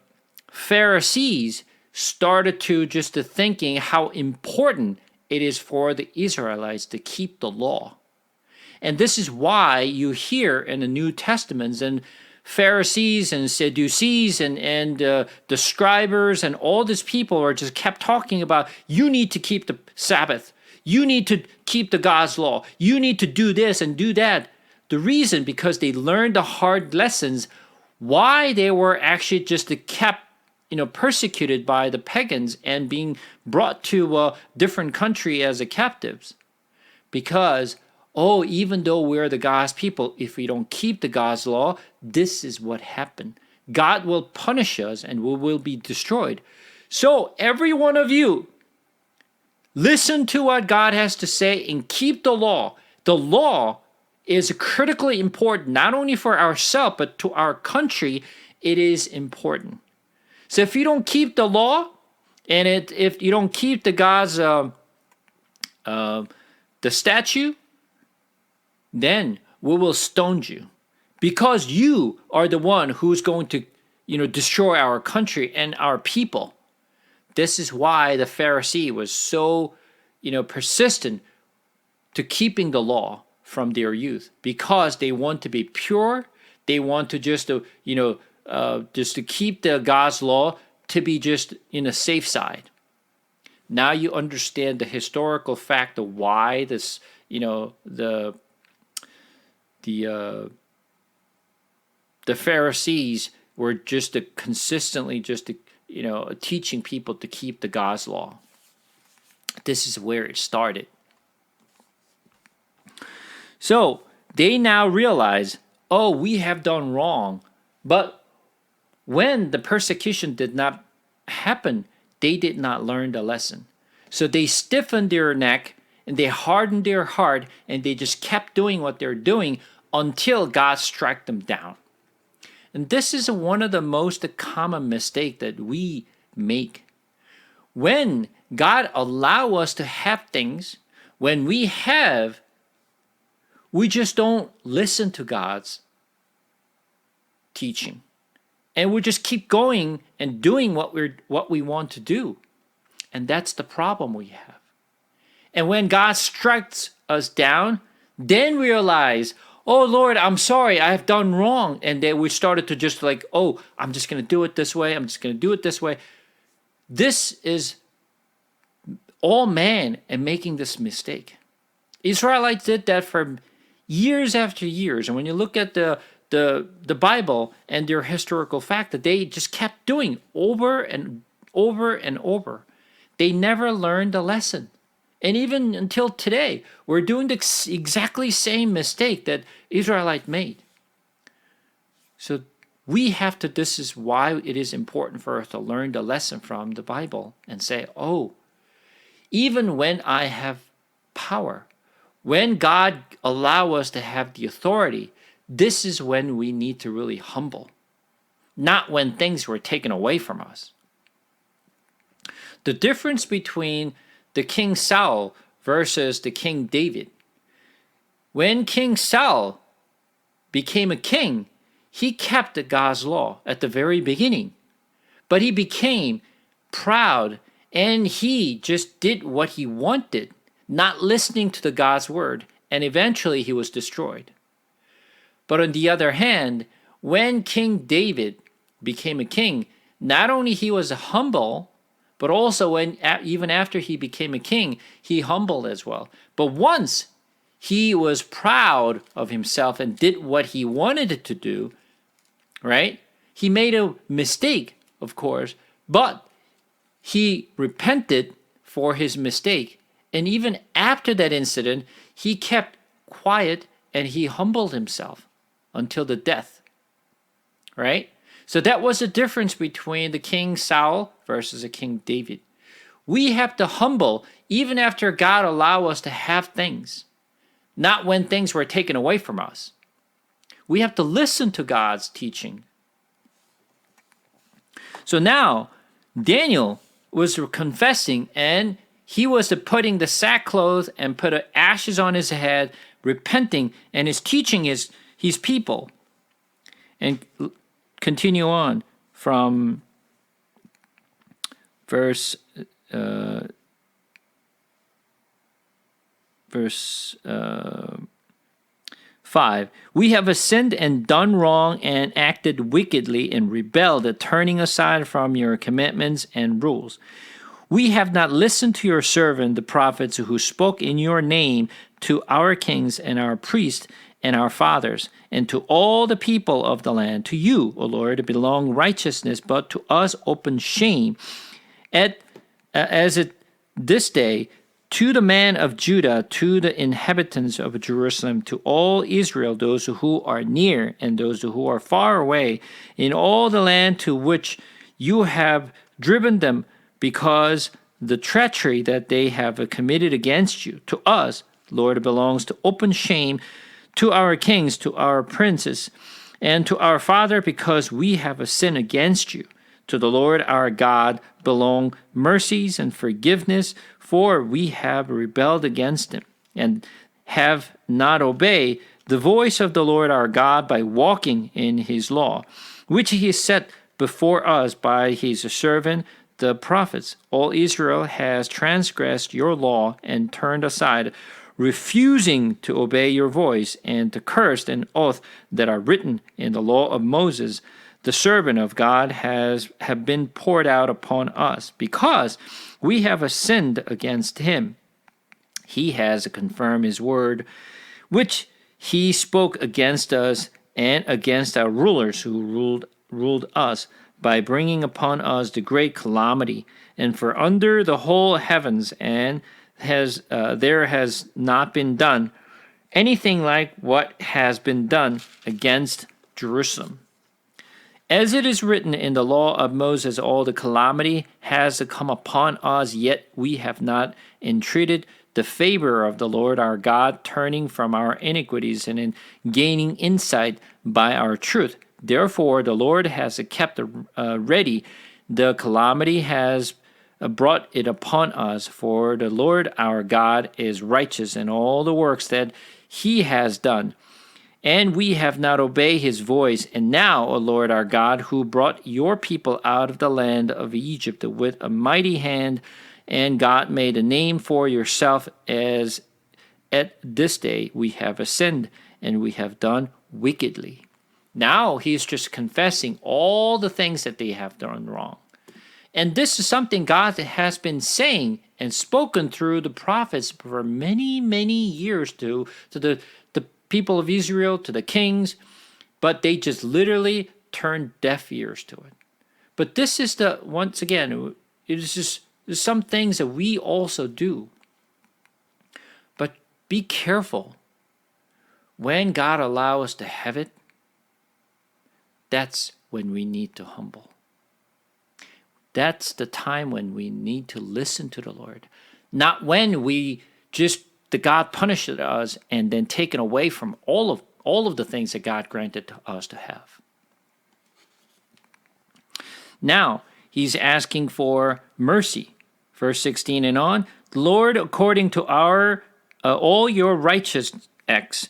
Speaker 1: Pharisees started to thinking how important it is for the Israelites to keep the law. And this is why you hear in the New Testaments and Pharisees and Sadducees and the scribers and all these people are just kept talking about, you need to keep the Sabbath. You need to keep the God's law. You need to do this and do that. The reason, because they learned the hard lessons, why they were actually just kept persecuted by the pagans and being brought to a different country as captives. Because, even though we're the God's people, if we don't keep the God's law, this is what happened. God will punish us and we will be destroyed. So every one of you, listen to what God has to say and keep the law. The law is critically important, not only for ourselves, but to our country, it is important. So if you don't keep the law, and if you don't keep the God's the statute, then we will stone you, because you are the one who's going to destroy our country and our people. This is why the Pharisee was so persistent to keeping the law from their youth, because they want to be pure. They want to just to keep the God's law to be just in a safe side. Now you understand the historical fact of why this, the Pharisees were just consistently teaching people to keep the God's law. This is where it started. So they now realize, we have done wrong. But when the persecution did not happen, they did not learn the lesson. So they stiffened their neck and they hardened their heart, and they just kept doing what they're doing until God struck them down. And this is one of the most common mistakes that we make. When God allows us to have things, when we just don't listen to God's teaching. And we just keep going and doing what we want to do. And that's the problem we have. And when God strikes us down, then we realize, oh Lord, I'm sorry, I have done wrong. And then we started to just I'm just going to do it this way. I'm just going to do it this way. This is all man and making this mistake. Israelites did that for years after years. And when you look at the Bible and their historical fact, that they just kept doing over and over and over. They never learned a lesson. And even until today, we're doing the exactly same mistake that Israelites made. So this is why it is important for us to learn the lesson from the Bible and say, even when I have power, when God allows us to have the authority, this is when we need to really humble, not when things were taken away from us. The difference between the King Saul versus the King David. When King Saul became a king, he kept God's law at the very beginning, but he became proud and he just did what he wanted, not listening to the God's word, and eventually he was destroyed. But on the other hand, when King David became a king, not only he was humble, but also even after he became a king, he humbled as well. But once he was proud of himself and did what he wanted to do, right? He made a mistake, of course, but he repented for his mistake. And even after that incident, he kept quiet and he humbled himself until the death, right? So that was the difference between the King Saul versus the King David. We have to humble even after God allow us to have things, not when things were taken away from us. We have to listen to God's teaching. So now, Daniel was confessing, and he was putting the sackcloth and put ashes on his head, repenting, and is teaching his people. And continue on from verse 5. We have sinned and done wrong and acted wickedly and rebelled, turning aside from your commandments and rules. We have not listened to your servant, the prophets, who spoke in your name to our kings and our priests and our fathers, and to all the people of the land. To you, O Lord, belong righteousness, but to us open shame. As it this day, to the man of Judah, to the inhabitants of Jerusalem, to all Israel, those who are near and those who are far away, in all the land to which you have driven them, because the treachery that they have committed against you. To us, Lord, belongs to open shame, to our kings, to our princes, and to our father, because we have sinned against you. To the Lord our God belong mercies and forgiveness, for we have rebelled against him, and have not obeyed the voice of the Lord our God by walking in his law, which he set before us by his servant the prophets. All Israel has transgressed your law and turned aside, refusing to obey your voice, and the curse and oath that are written in the law of Moses, the servant of God, have been poured out upon us, because we have sinned against him. He has confirmed his word, which he spoke against us and against our rulers who ruled us, by bringing upon us the great calamity. And for under the whole heavens and there has not been done anything like what has been done against Jerusalem. As it is written in the law of Moses, all the calamity has come upon us, yet we have not entreated the favor of the Lord our God, turning from our iniquities and in gaining insight by our truth. Therefore, the Lord has kept ready the calamity, has brought it upon us. For the Lord our God is righteous in all the works that he has done, and we have not obeyed his voice. And now, O Lord our God, who brought your people out of the land of Egypt with a mighty hand, and God made a name for yourself, as at this day we have sinned and we have done wickedly. Now he's just confessing all the things that they have done wrong. And this is something God has been saying and spoken through the prophets for many, many years to the people of Israel, to the kings, but they just literally turned deaf ears to it. But this is once again, it is just some things that we also do. But be careful. When God allows us to have it, that's when we need to humble. That's the time when we need to listen to the Lord. Not when the God punished us and then taken away from all of the things that God granted to us to have. Now, he's asking for mercy. Verse 16 and on, Lord, according to our all your righteous acts,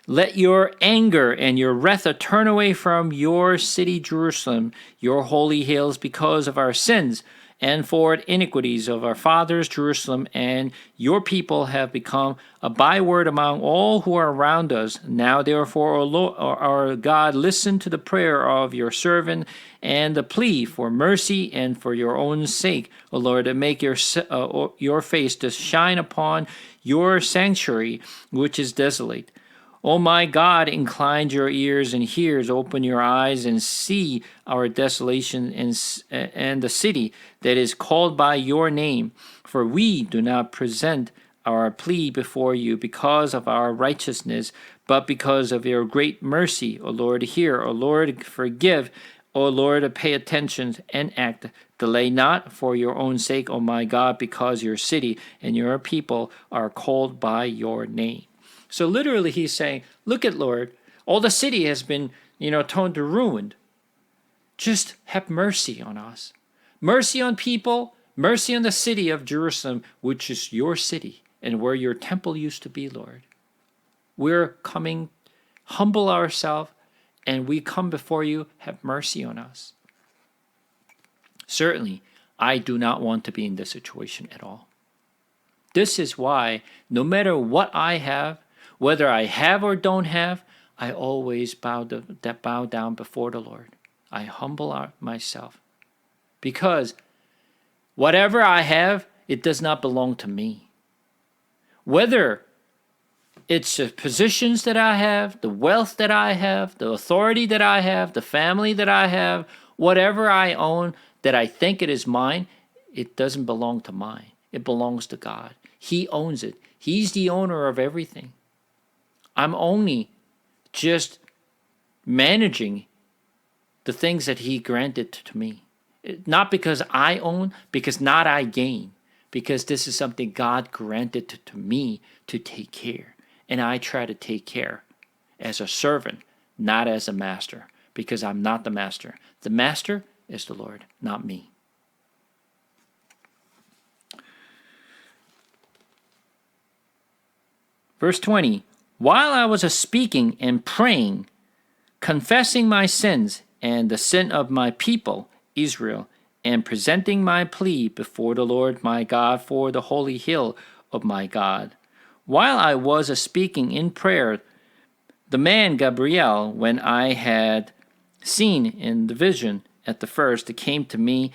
Speaker 1: let your anger and your wrath turn away from your city Jerusalem, your holy hills, because of our sins and for iniquities of our fathers Jerusalem, and your people have become a byword among all who are around us. Now therefore, O Lord, our God, listen to the prayer of your servant and the plea for mercy and for your own sake, O Lord, and make your face to shine upon your sanctuary, which is desolate. O my God, incline your ears and hears, open your eyes and see our desolation and the city that is called by your name. For we do not present our plea before you because of our righteousness, but because of your great mercy. O Lord, hear. O Lord, forgive. O Lord, pay attention and act. Delay not for your own sake, O my God, because your city and your people are called by your name. So literally he's saying, look at Lord, all the city has been, turned to ruin. Just have mercy on us. Mercy on people, mercy on the city of Jerusalem, which is your city and where your temple used to be, Lord. We're coming, humble ourselves, and we come before you, have mercy on us. Certainly, I do not want to be in this situation at all. This is why, no matter what I have, whether I have or don't have, I always bow down before the Lord. I humble myself. Because whatever I have, it does not belong to me. Whether it's the positions that I have, the wealth that I have, the authority that I have, the family that I have, whatever I own that I think it is mine, it doesn't belong to mine. It belongs to God. He owns it. He's the owner of everything. I'm only just managing the things that he granted to me. Not because I own, because not I gain. Because this is something God granted to me to take care. And I try to take care as a servant, not as a master. Because I'm not the master. The master is the Lord, not me. Verse 20. While I was speaking and praying, confessing my sins and the sin of my people, Israel, and presenting my plea before the Lord my God for the holy hill of my God. While I was speaking in prayer, the man Gabriel, when I had seen in the vision at the first, came to me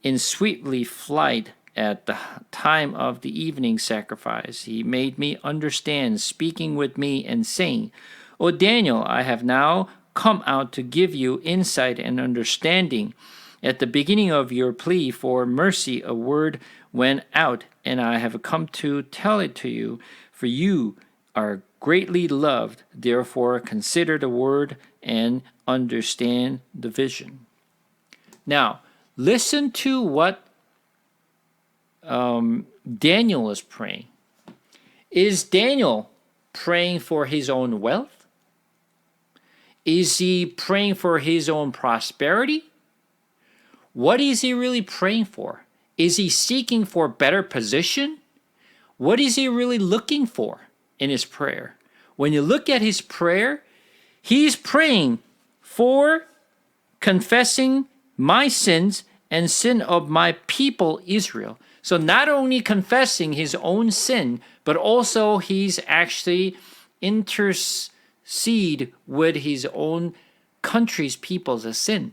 Speaker 1: in sweetly flight at the time of the evening sacrifice. He made me understand, speaking with me and saying, O Daniel, I have now come out to give you insight and understanding. At the beginning of your plea for mercy, a word went out, and I have come to tell it to you, for you are greatly loved. Therefore, consider the word and understand the vision. Now, listen to what Daniel is praying. Is Daniel praying for his own wealth? Is he praying for his own prosperity? What is he really praying for? Is he seeking for better position? What is he really looking for in his prayer? When you look at his prayer, he's praying for confessing my sins and sin of my people Israel. So not only confessing his own sin, but also he's actually intercede with his own country's people's sin.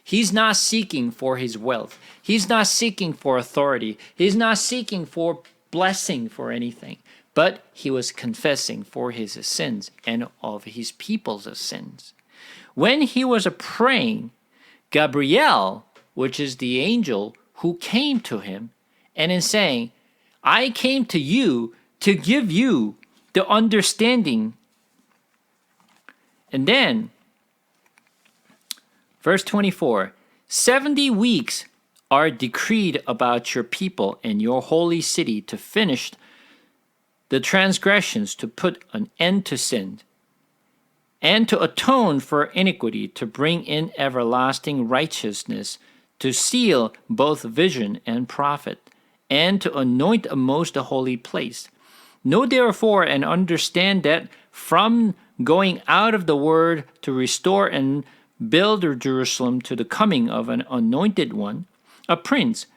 Speaker 1: He's not seeking for his wealth. He's not seeking for authority. He's not seeking for blessing for anything. But he was confessing for his sins and of his people's sins. When he was praying, Gabriel, which is the angel who came to him, and in saying, I came to you to give you the understanding. And then, verse 24, 70 weeks are decreed about your people and your holy city to finish the transgressions, to put an end to sin, and to atone for iniquity, to bring in everlasting righteousness, to seal both vision and prophet, and to anoint a most holy place. Know therefore and understand that from going out of the word to restore and build Jerusalem to the coming of an anointed one, a prince,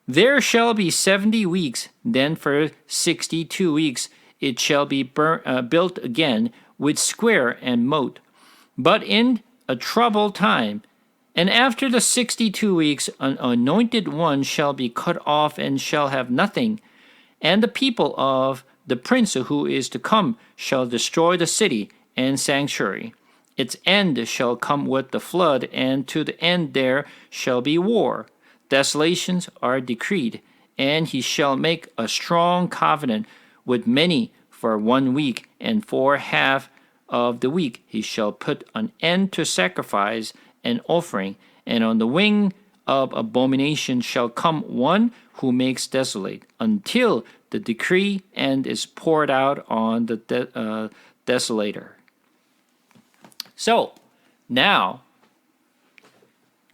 Speaker 1: there shall be 70 weeks, then for 62 weeks it shall be built again with square and moat. But in a troubled time, and after the 62 weeks, an anointed one shall be cut off and shall have nothing, and the people of the prince who is to come shall destroy the city and sanctuary. Its end shall come with the flood, and to the end there shall be war. Desolations are decreed, and he shall make a strong covenant with many for 1 week, and for half of the week he shall put an end to sacrifice and offering, and on the wing of abomination shall come one who makes desolate, until the decree and is poured out on the desolator. So, now,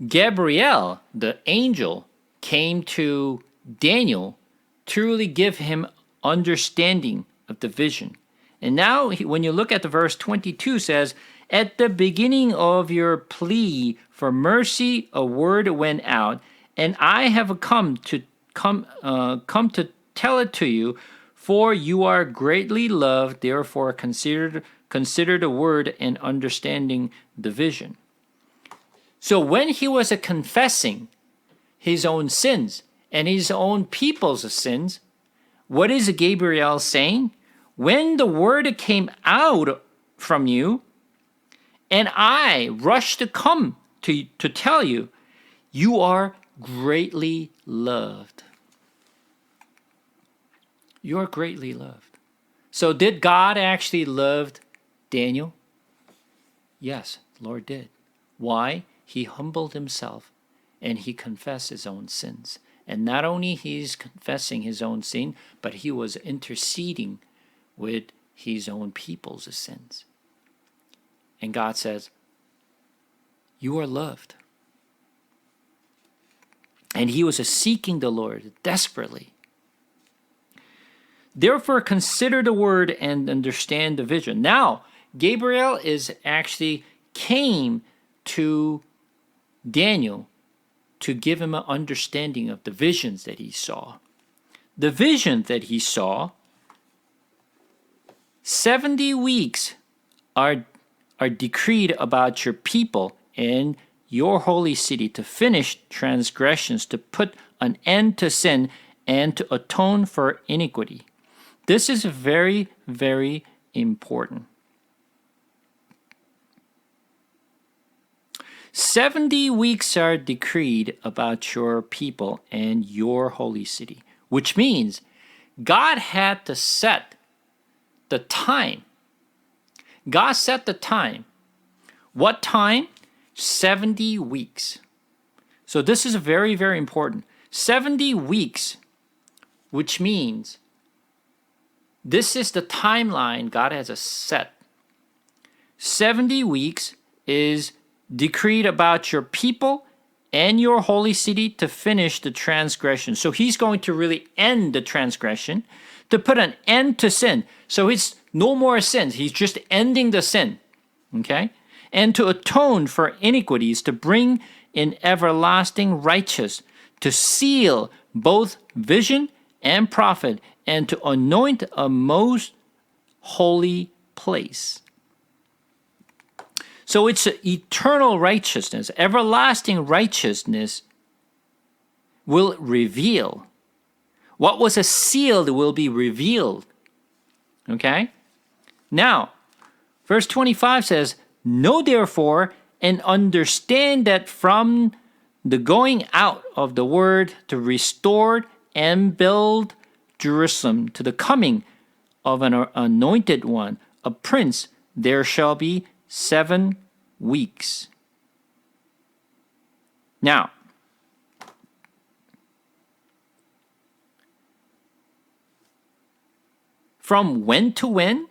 Speaker 1: Gabriel, the angel, came to Daniel to really give him understanding of the vision. And now, when you look at the verse 22, says, at the beginning of your plea for mercy, a word went out, and I have come to tell it to you, for you are greatly loved. Therefore, consider the word and understanding the vision. So when he was confessing his own sins and his own people's sins, what is Gabriel saying? When the word came out from you, and I rushed to come to tell you, you are greatly loved. You are greatly loved. So did God actually love Daniel? Yes, the Lord did. Why? He humbled himself and he confessed his own sins. And not only he's confessing his own sin, but he was interceding with his own people's sins. And God says, you are loved. And he was seeking the Lord desperately. Therefore, consider the word and understand the vision. Now, Gabriel came to Daniel to give him an understanding of the visions that he saw. The vision that he saw, 70 weeks are decreed about your people and your holy city to finish transgressions, to put an end to sin, and to atone for iniquity. This is very, very important. 70 weeks are decreed about your people and your holy city, which means God had to set the time. God set the time. What time? 70 weeks. So this is very, very important. 70 weeks, which means this is the timeline God has set. 70 weeks is decreed about your people and your holy city to finish the transgression. So he's going to really end the transgression, to put an end to sin. So it's no more sins. He's just ending the sin. Okay? And to atone for iniquities, to bring in everlasting righteousness, to seal both vision and prophet, and to anoint a most holy place. So it's eternal righteousness, everlasting righteousness will reveal. What was sealed will be revealed. Okay? Now, verse 25 says, know therefore and understand that from the going out of the word to restore and build Jerusalem to the coming of an anointed one, a prince, there shall be 7 weeks. Now, from when to when?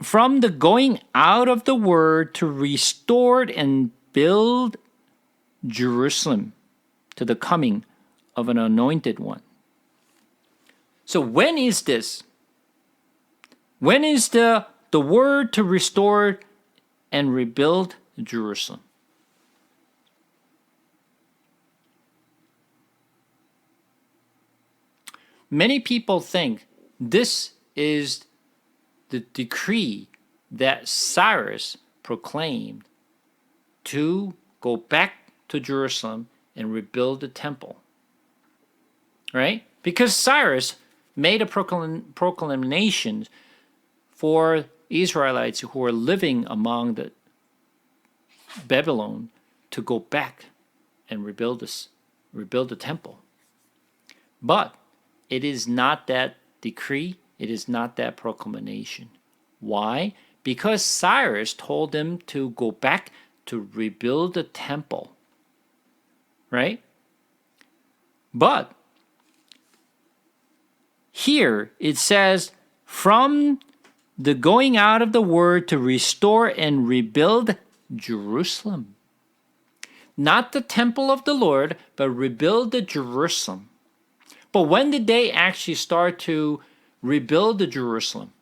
Speaker 1: from the going out of the word to restore and build Jerusalem to the coming of an anointed one. So when is this? When is the word to restore and rebuild Jerusalem? Many people think this is the decree that Cyrus proclaimed to go back to Jerusalem and rebuild the temple. Right? Because Cyrus made a proclamation for Israelites who were living among the Babylon to go back and rebuild the temple. But it is not that decree. It is not that proclamation. Why? Because Cyrus told them to go back to rebuild the temple. Right? But here it says, from the going out of the word to restore and rebuild Jerusalem. Not the temple of the Lord, but rebuild the Jerusalem. But when did they actually start to rebuild the Jerusalem?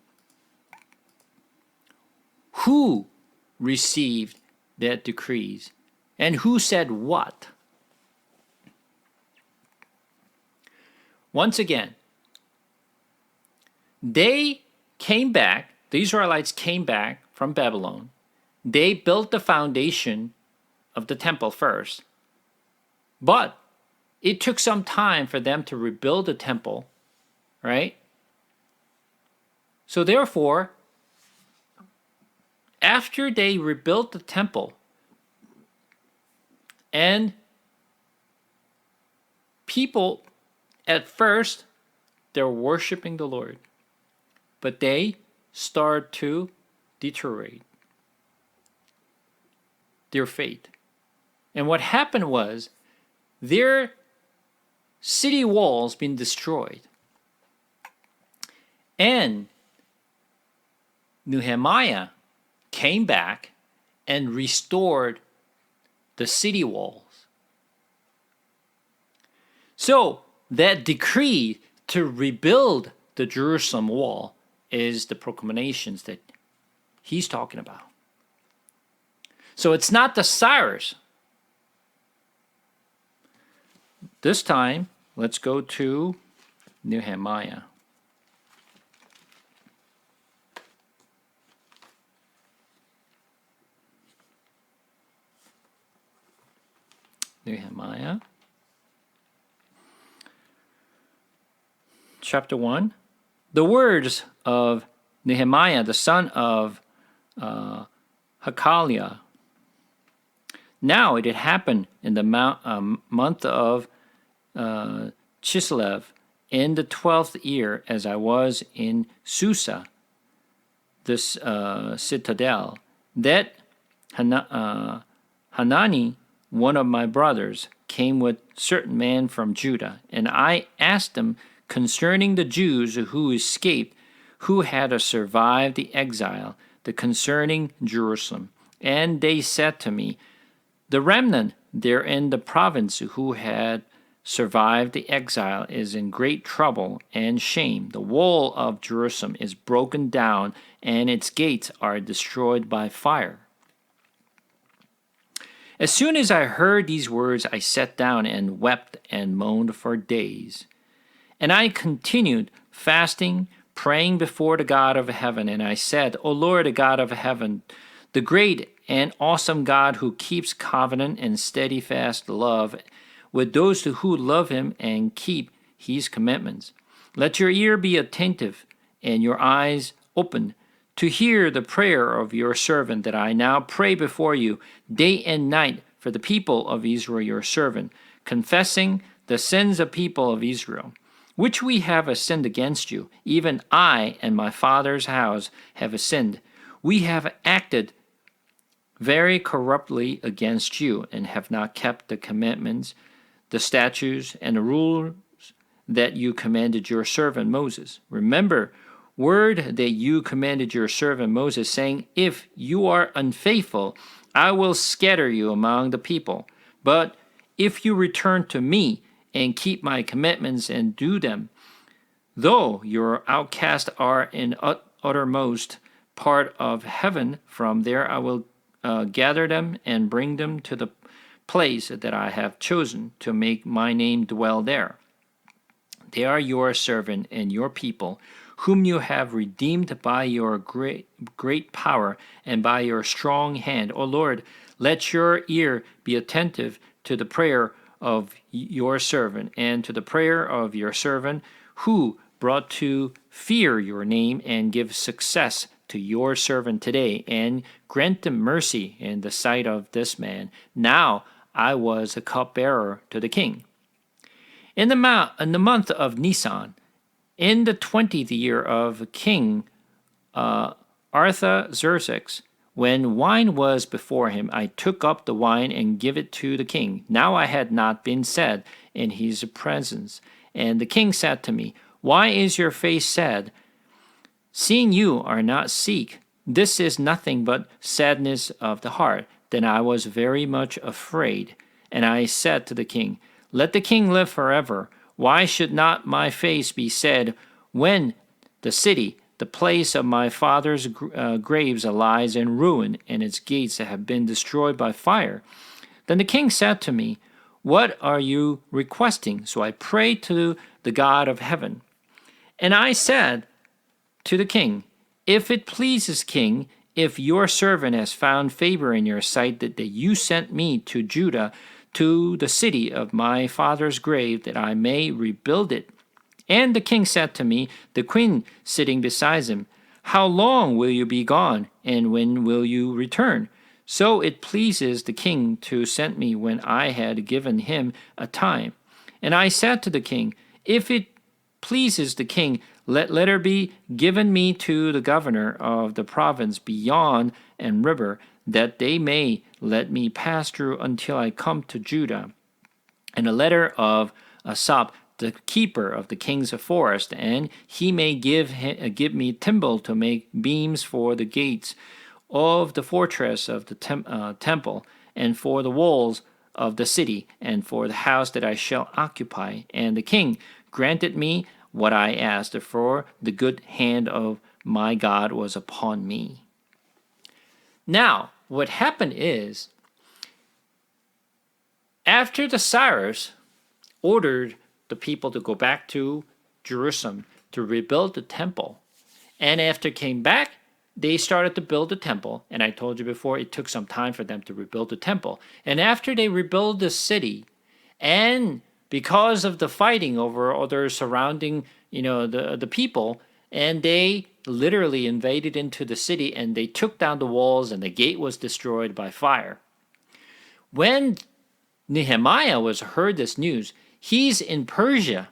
Speaker 1: Who received that decrees? And who said what? Once again, they came back, the Israelites came back from Babylon. They built the foundation of the temple first. But it took some time for them to rebuild the temple, right? So therefore, after they rebuilt the temple, and people, at first, they're worshiping the Lord, but they start to deteriorate their faith. And what happened was, their city walls been destroyed. And Nehemiah came back and restored the city walls. So that decree to rebuild the Jerusalem wall is the proclamations that he's talking about. So it's not the Cyrus. This time, let's go to Nehemiah. Nehemiah. Chapter 1. The words of Nehemiah, the son of Hakkalia. Now it had happened in the month of Chislev, in the 12th year, as I was in Susa, this citadel, that Hanani, one of my brothers, came with certain men from Judah, and I asked them concerning the Jews who escaped, who had survived the exile, concerning Jerusalem. And they said to me, the remnant there in the province who had survived the exile is in great trouble and shame. The wall of Jerusalem is broken down, and its gates are destroyed by fire. As soon as I heard these words, I sat down and wept and moaned for days. And I continued fasting, praying before the God of heaven, and I said, O Lord, the God of heaven, the great and awesome God who keeps covenant and steadfast love with those who love him and keep his commandments. Let your ear be attentive and your eyes open to hear the prayer of your servant, that I now pray before you day and night for the people of Israel, your servant, confessing the sins of people of Israel, which we have sinned against you. Even I and my father's house have sinned. We have acted very corruptly against you, and have not kept the commandments, the statutes, and the rules that you commanded your servant Moses. Remember word that you commanded your servant Moses, saying, if you are unfaithful, I will scatter you among the people. But if you return to me and keep my commandments and do them, though your outcasts are in uttermost part of heaven, from there I will gather them and bring them to the place that I have chosen to make my name dwell there. They are your servant and your people, whom you have redeemed by your great power and by your strong hand. O Lord, let your ear be attentive to the prayer of your servant and to the prayer of your servant who brought to fear your name, and give success to your servant today, and grant them mercy in the sight of this man. Now I was a cupbearer to the king. In the month of Nisan, in the 20th year of King Artaxerxes, when wine was before him, I took up the wine and gave it to the king. Now I had not been sad in his presence. And the king said to me, why is your face sad, seeing you are not sick? This is nothing but sadness of the heart. Then I was very much afraid. And I said to the king, let the king live forever. Why should not my face be sad when the city, the place of my father's graves, lies in ruin, and its gates have been destroyed by fire? Then the king said to me, what are you requesting? So I prayed to the God of heaven. And I said to the king, if it pleases king, if your servant has found favor in your sight, that you sent me to Judah, to the city of my father's grave, that I may rebuild it. And the king said to me, the queen sitting beside him, how long will you be gone, and when will you return? So it pleases the king to send me when I had given him a time. And I said to the king, if it pleases the king, let letter be given me to the governor of the province beyond and river, that they may let me pass through until I come to Judah. And a letter of Asaph, the keeper of the king's forest, and he may give me timber to make beams for the gates of the fortress of the temple, and for the walls of the city, and for the house that I shall occupy. And the king granted me what I asked, for the good hand of my God was upon me. Now, what happened is, after the Cyrus ordered the people to go back to Jerusalem to rebuild the temple, and after came back, they started to build the temple. And I told you before, it took some time for them to rebuild the temple. And after they rebuild the city, and because of the fighting over other surrounding, the people, and they literally invaded into the city, and they took down the walls, and the gate was destroyed by fire. When Nehemiah heard this news, he's in Persia.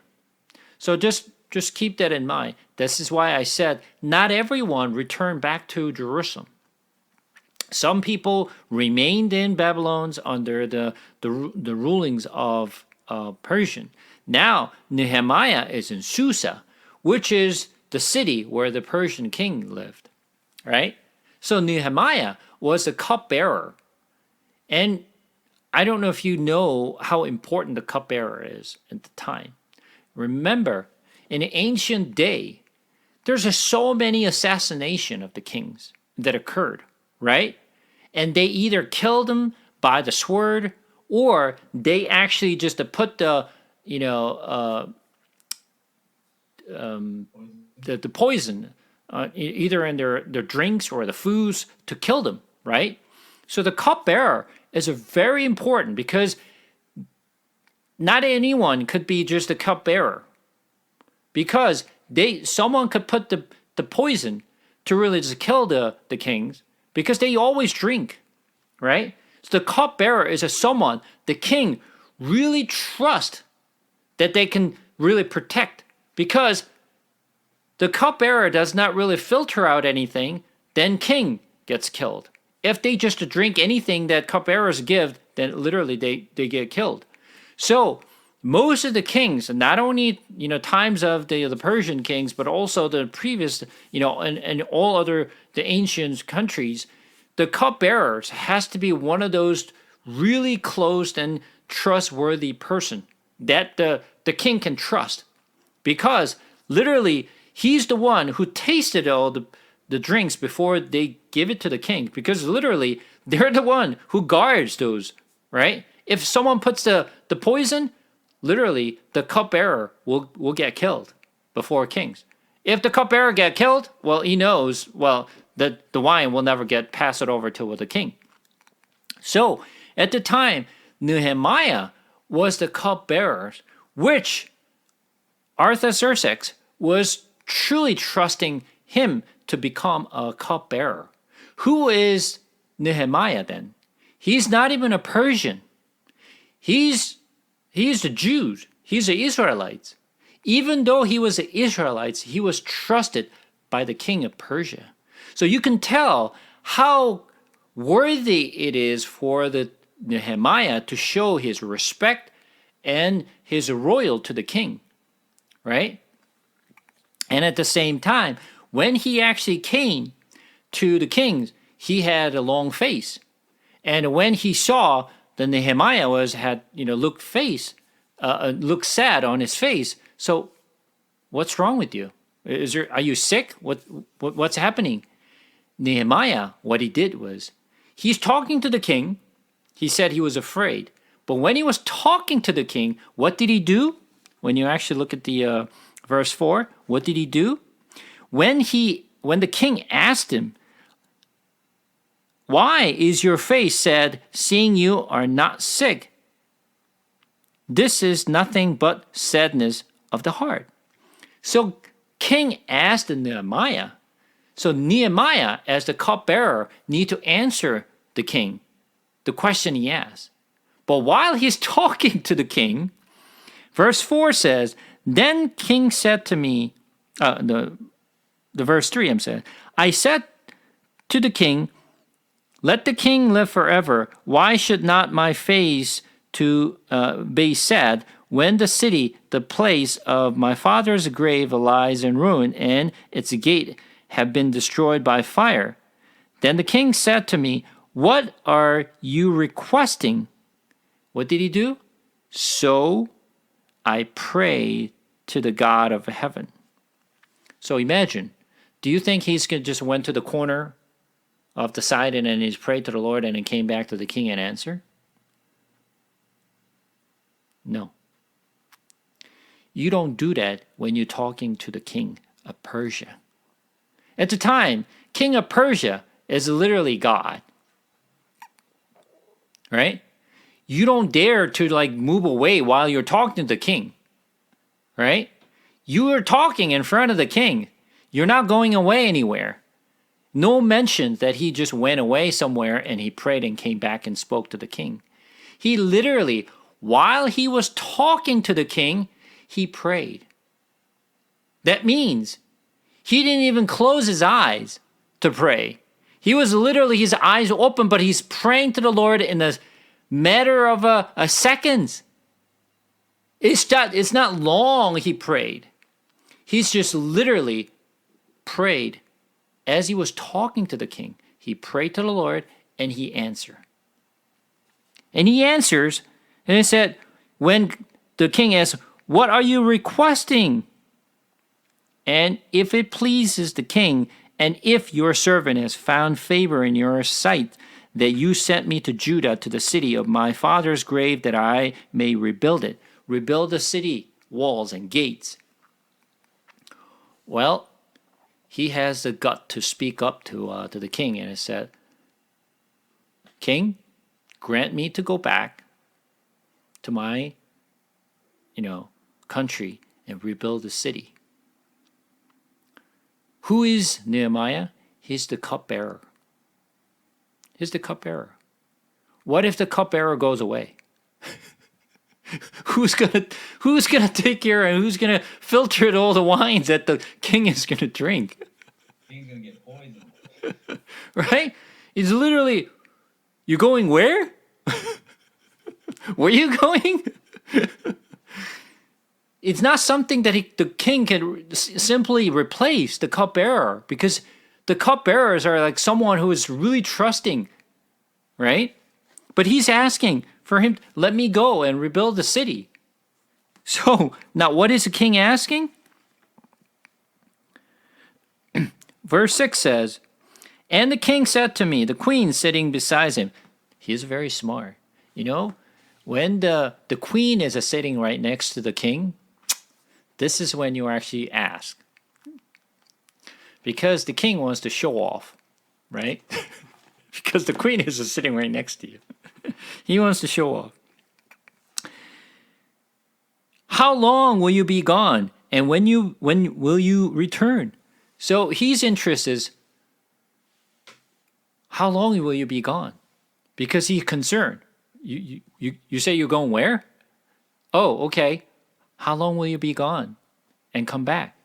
Speaker 1: So just keep that in mind. This is why I said not everyone returned back to Jerusalem. Some people remained in Babylon under the rulings of Persian. Now Nehemiah is in Susa, which is the city where the Persian king lived, right? So Nehemiah was a cupbearer. And I don't know if you know how important the cupbearer is at the time. Remember, in the ancient day, there's so many assassination of the kings that occurred, right? And they either killed them by the sword, or they actually just put the poison either in their drinks or the foods to kill them, right? So the cupbearer is very important, because not anyone could be just a cupbearer, because someone could put the poison to really just kill the kings, because they always drink, right? So the cupbearer is someone the king really trusts that they can really protect, because the cupbearer does not really filter out anything, then king gets killed. If they just drink anything that cupbearers give, then literally they get killed. So most of the kings, not only times of the Persian kings, but also the previous, and all other the ancient countries, the cupbearers has to be one of those really close and trustworthy person that the king can trust, because literally he's the one who tasted all the drinks before they give it to the king, because literally they're the one who guards those, right? If someone puts the poison, literally the cupbearer will get killed before kings. If the cupbearer get killed, well, he knows, well, that the wine will never get passed over to the king. So at the time, Nehemiah was the cupbearer, which Artaxerxes was truly trusting him to become a cupbearer. Who is Nehemiah then? He's not even a Persian. He's the Jews. He's the Israelites. Even though he was the Israelites, he was trusted by the king of Persia. So you can tell how worthy it is for the Nehemiah to show his respect and his royal to the king, right? And at the same time, when he actually came to the kings, he had a long face. And when he saw the Nehemiah looked sad on his face. So, what's wrong with you? Are you sick? What's happening? Nehemiah, what he did was, he's talking to the king. He said he was afraid. But when he was talking to the king, what did he do? When you actually look at the verse 4, what did he do? When the king asked him, "Why is your face sad, seeing you are not sick? This is nothing but sadness of the heart." So king asked Nehemiah. So Nehemiah, as the cupbearer, need to answer the king the question he asked. But while he's talking to the king, verse 4 says, "Then king said to me," the verse 3, I'm saying, "I said to the king, let the king live forever. Why should not my face to be sad when the city, the place of my father's grave, lies in ruin, and its gate have been destroyed by fire?" Then the king said to me, "What are you requesting?" What did he do? "So I prayed to the God of heaven." So imagine, do you think he's just went to the corner of the side and then he's prayed to the Lord and then came back to the king and answered? No. You don't do that when you're talking to the king of Persia. At the time, king of Persia is literally God. Right? You don't dare to move away while you're talking to the king. Right? You are talking in front of the king. You're not going away anywhere. No mention that he just went away somewhere and he prayed and came back and spoke to the king. He literally, while he was talking to the king, he prayed. That means he didn't even close his eyes to pray. He was literally, his eyes open, but he's praying to the Lord in a matter of a seconds. It's not long he prayed. He's just literally prayed. As he was talking to the king, he prayed to the Lord and he answered. And he answers, and he said, when the king asked, "What are you requesting?" And if it pleases the king, and if your servant has found favor in your sight, that you sent me to Judah, to the city of my father's grave, that I may rebuild it. Rebuild the city walls and gates. Well, he has the gut to speak up to the king, and he said, "King, grant me to go back to my, country and rebuild the city." Who is Nehemiah? He's the cupbearer. He's the cupbearer. What if the cupbearer goes away? Who's gonna take care and who's gonna filter all the wines that the king is gonna drink?
Speaker 2: He's gonna get poisoned.
Speaker 1: Right? It's literally, you're going where? Where are you going? It's not something that the king can simply replace the cupbearer, because the cupbearers are like someone who is really trusting, right? But he's asking for him, let me go and rebuild the city. So now what is the king asking? Verse 6 says, and the king said to me, the queen sitting beside him. He's very smart. You know, when the queen is sitting right next to the king, this is when you actually ask. Because the king wants to show off, right? Because the queen is sitting right next to you. He wants to show off. How long will you be gone? And when will you return? So his interest is, how long will you be gone? Because he's concerned. You say you're going where? Oh, okay. How long will you be gone and come back?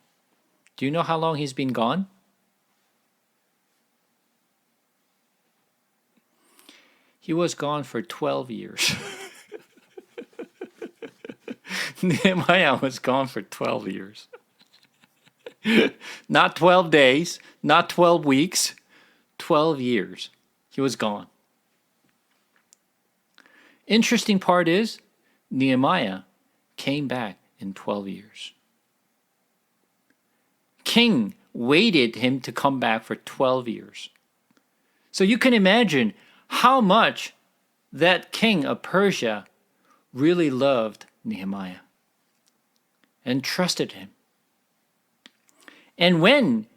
Speaker 1: Do you know how long he's been gone? He was gone for 12 years. Nehemiah was gone for 12 years. Not 12 days, not 12 weeks, 12 years. He was gone. Interesting part is, Nehemiah came back in 12 years. King waited him to come back for 12 years. So you can imagine how much that king of Persia really loved Nehemiah and trusted him. And when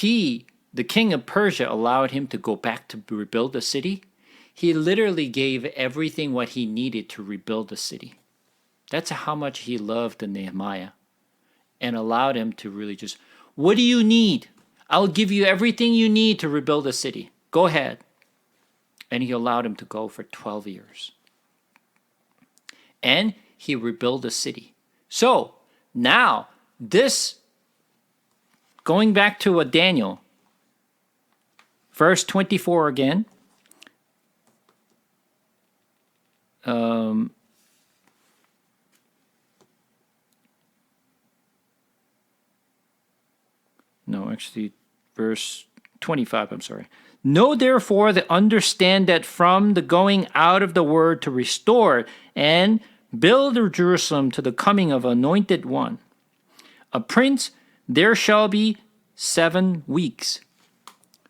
Speaker 1: the king of Persia allowed him to go back to rebuild the city, he literally gave everything what he needed to rebuild the city. That's how much he loved the Nehemiah and allowed him to really just, what do you need? I'll give you everything you need to rebuild the city. Go ahead. And he allowed him to go for 12 years. And he rebuilt the city. So now this, going back to Daniel, verse 24 again. No, actually, verse 25, I'm sorry. Know therefore that understand that from the going out of the word to restore and build Jerusalem to the coming of anointed one, a prince, there shall be 7 weeks.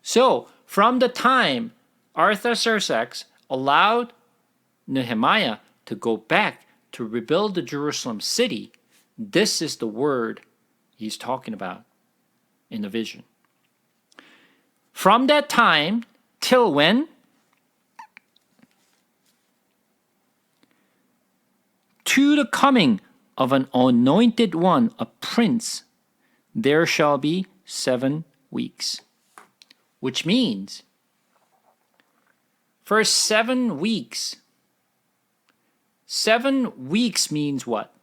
Speaker 1: So, from the time Artaxerxes allowed Nehemiah to go back to rebuild the Jerusalem city, this is the word he's talking about in the vision. From that time till when? To the coming of an anointed one, a prince, there shall be 7 weeks. Which means, for 7 weeks, 7 weeks means what?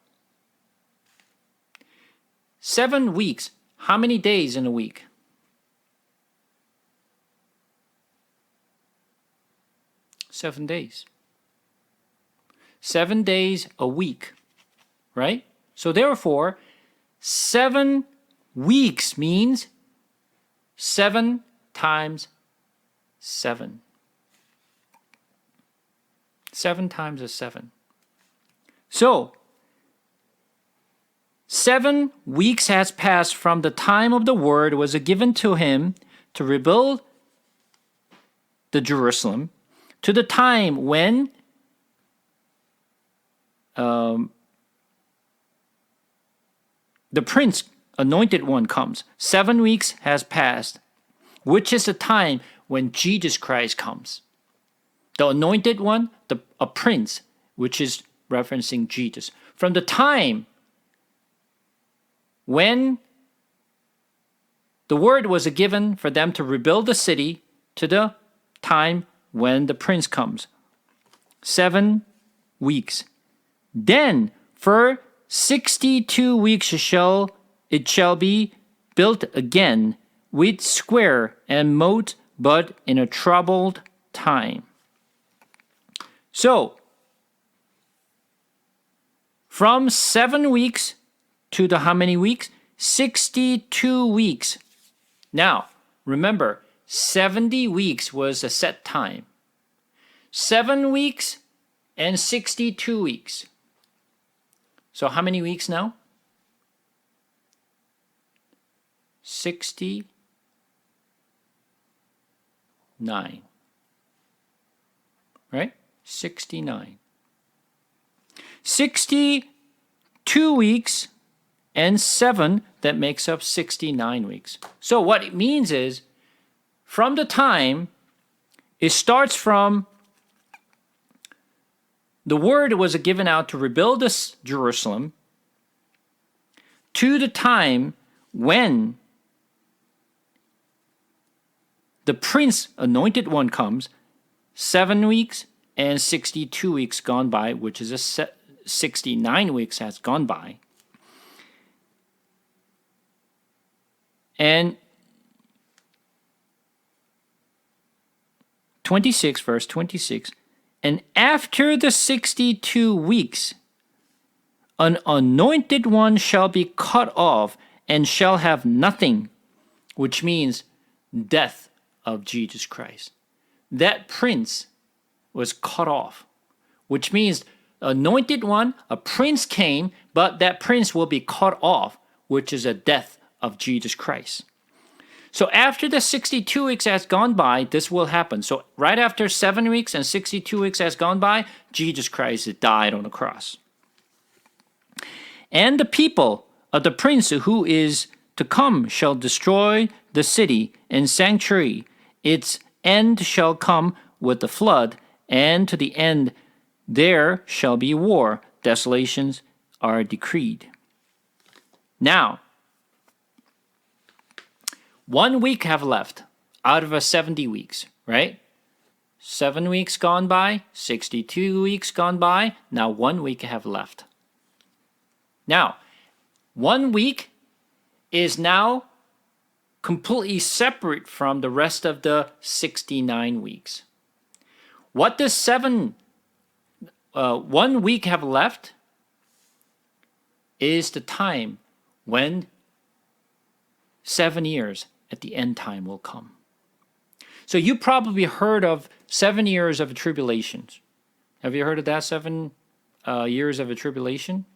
Speaker 1: 7 weeks. How many days in a week? 7 days. 7 days a week, right? So therefore, 7 weeks means 7 times 7. 7 times a 7. So, 7 weeks has passed from the time of the word was given to him to rebuild the Jerusalem to the time when the prince, anointed one, comes. 7 weeks has passed, which is the time when Jesus Christ comes. The anointed one, a prince, which is referencing Jesus. From the time when the word was given for them to rebuild the city to the time when the prince comes. 7 weeks. Then for 62 weeks it shall be built again with square and moat, but in a troubled time. So, from 7 weeks to the how many weeks? 62 weeks. Now, remember, 70 weeks was a set time. 7 weeks and 62 weeks. So how many weeks now? 69. Right? 69. 62 weeks and 7, that makes up 69 weeks. So what it means is, from the time, it starts from the word was given out to rebuild this Jerusalem to the time when the prince, anointed one, comes, 7 weeks and 62 weeks gone by, which is 69 weeks has gone by. And 26, verse 26, and after the 62 weeks, an anointed one shall be cut off and shall have nothing, which means death of Jesus Christ. That prince was cut off, which means anointed one, a prince came, but that prince will be cut off, which is a death of Jesus Christ. So after the 62 weeks has gone by, this will happen. So right after 7 weeks and 62 weeks has gone by, Jesus Christ died on the cross. And the people of the prince who is to come shall destroy the city and sanctuary. Its end shall come with the flood, and to the end there shall be war. Desolations are decreed. Now, 1 week have left out of 70 weeks, right? 7 weeks gone by, 62 weeks gone by, now 1 week have left. Now, 1 week is now completely separate from the rest of the 69 weeks. What does 1 week have left is the time when 7 years at the end time will come. So you probably heard of 7 years of tribulations. Have you heard of that 7 years of a tribulation?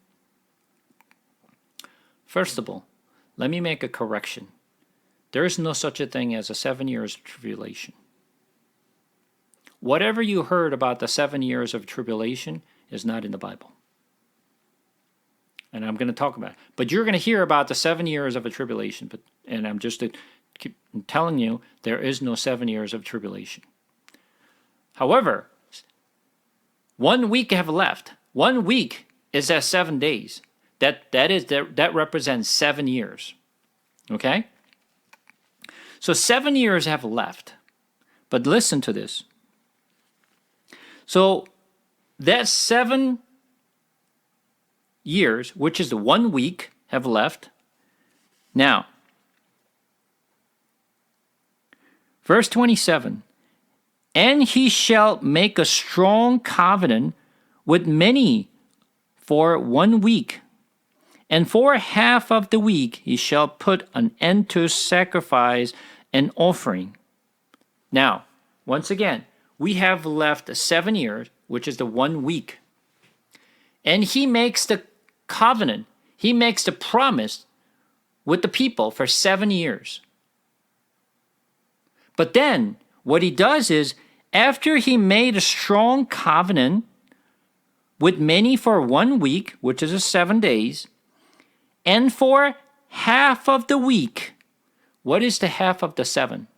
Speaker 1: First of all, let me make a correction. There is no such a thing as a 7 years of tribulation. Whatever you heard about the 7 years of tribulation is not in the Bible. And I'm going to talk about it. But you're going to hear about the 7 years of a tribulation. And I'm just telling you, there is no 7 years of tribulation. However, 1 week have left. 1 week is at 7 days. That represents 7 years. Okay? So 7 years have left. But listen to this. So that 7 years, which is the 1 week, have left. Now, verse 27, and he shall make a strong covenant with many for 1 week, and for half of the week he shall put an end to sacrifice and offering. Now, once again, we have left 7 years, which is the 1 week. And he makes the covenant, he makes the promise with the people for 7 years. But then, what he does is, after he made a strong covenant with many for 1 week, which is 7 days, and for half of the week, what is the half of the 7?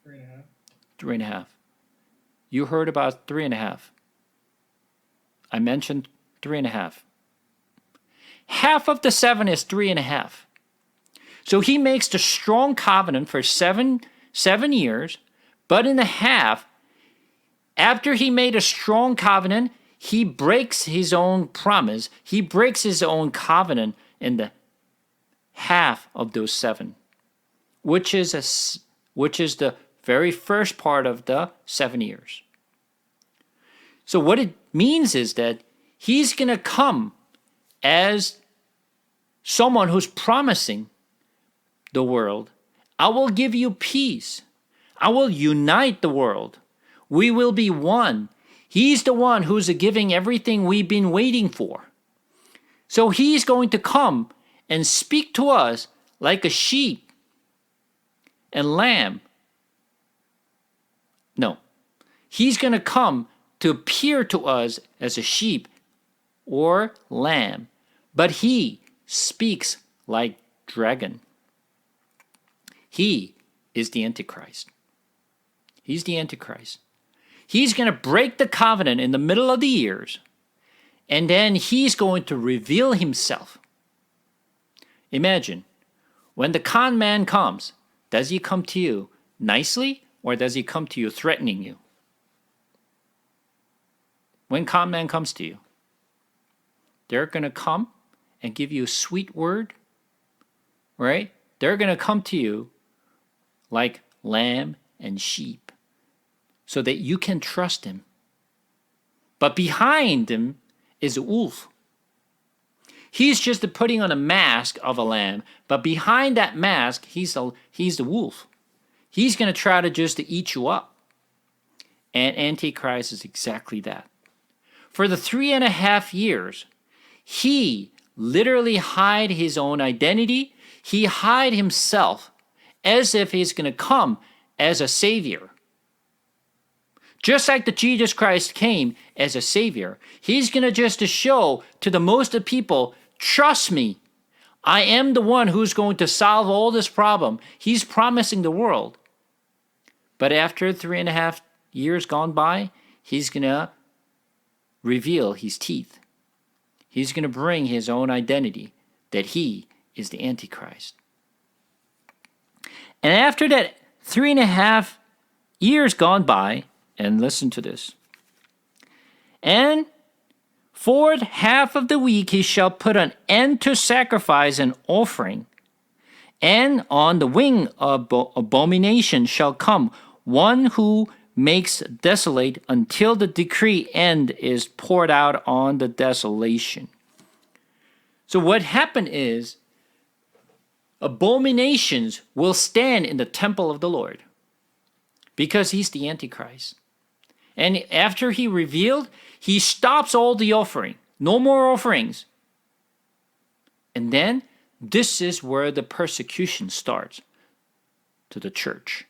Speaker 2: 3.5.
Speaker 1: 3.5. You heard about 3.5. I mentioned 3.5. Half of the 7 is 3.5. So he makes the strong covenant for 7 years, but in the half, after he made a strong covenant, he breaks his own promise. He breaks his own covenant in the half of those 7, which is the very first part of the 7 years. So what it means is that He's going to come as someone who's promising the world, I will give you peace. I will unite the world. We will be one. He's the one who's giving everything we've been waiting for. So he's going to come and speak to us like a sheep and lamb. No, he's going to come to appear to us as a sheep or lamb, but he speaks like dragon. He is the Antichrist. He's the Antichrist. He's going to break the covenant in the middle of the years, and then he's going to reveal himself. Imagine, when the con man comes, does he come to you nicely or does he come to you threatening you? When con man comes to you, they're going to come and give you a sweet word, right? They're going to come to you like lamb and sheep so that you can trust him. But behind him is a wolf. He's just putting on a mask of a lamb, but behind that mask, he's the wolf. He's going to try to just eat you up. And Antichrist is exactly that. For the 3.5 years, he literally hid his own identity. He hid himself as if he's going to come as a savior. Just like the Jesus Christ came as a savior, he's going to just to show to the most of people, trust me, I am the one who's going to solve all this problem. He's promising the world. But after 3.5 years gone by, he's going to reveal his teeth. He's going to bring his own identity, that he is the Antichrist. And after that 3.5 years gone by, and listen to this. And for half of the week he shall put an end to sacrifice and offering. And on the wing of abomination shall come one who makes desolate until the decree end is poured out on the desolation. So what happened is, abominations will stand in the temple of the Lord because he's the Antichrist. And after he revealed, he stops all the offering. No more offerings. And then this is where the persecution starts to the church.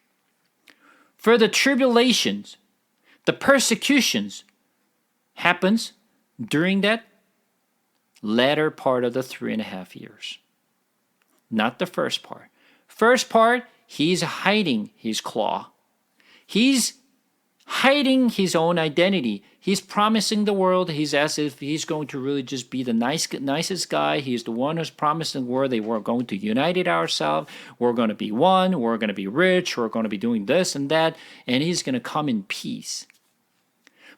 Speaker 1: For the tribulations, the persecutions happens during that latter part of the 3.5 years. Not the first part. First part, he's hiding his claw. He's hiding his own identity. He's promising the world. He's as if he's going to really just be the nicest guy. He's the one who's promising the world that we're going to unite it ourselves. We're going to be one. We're going to be rich. We're going to be doing this and that. And he's going to come in peace.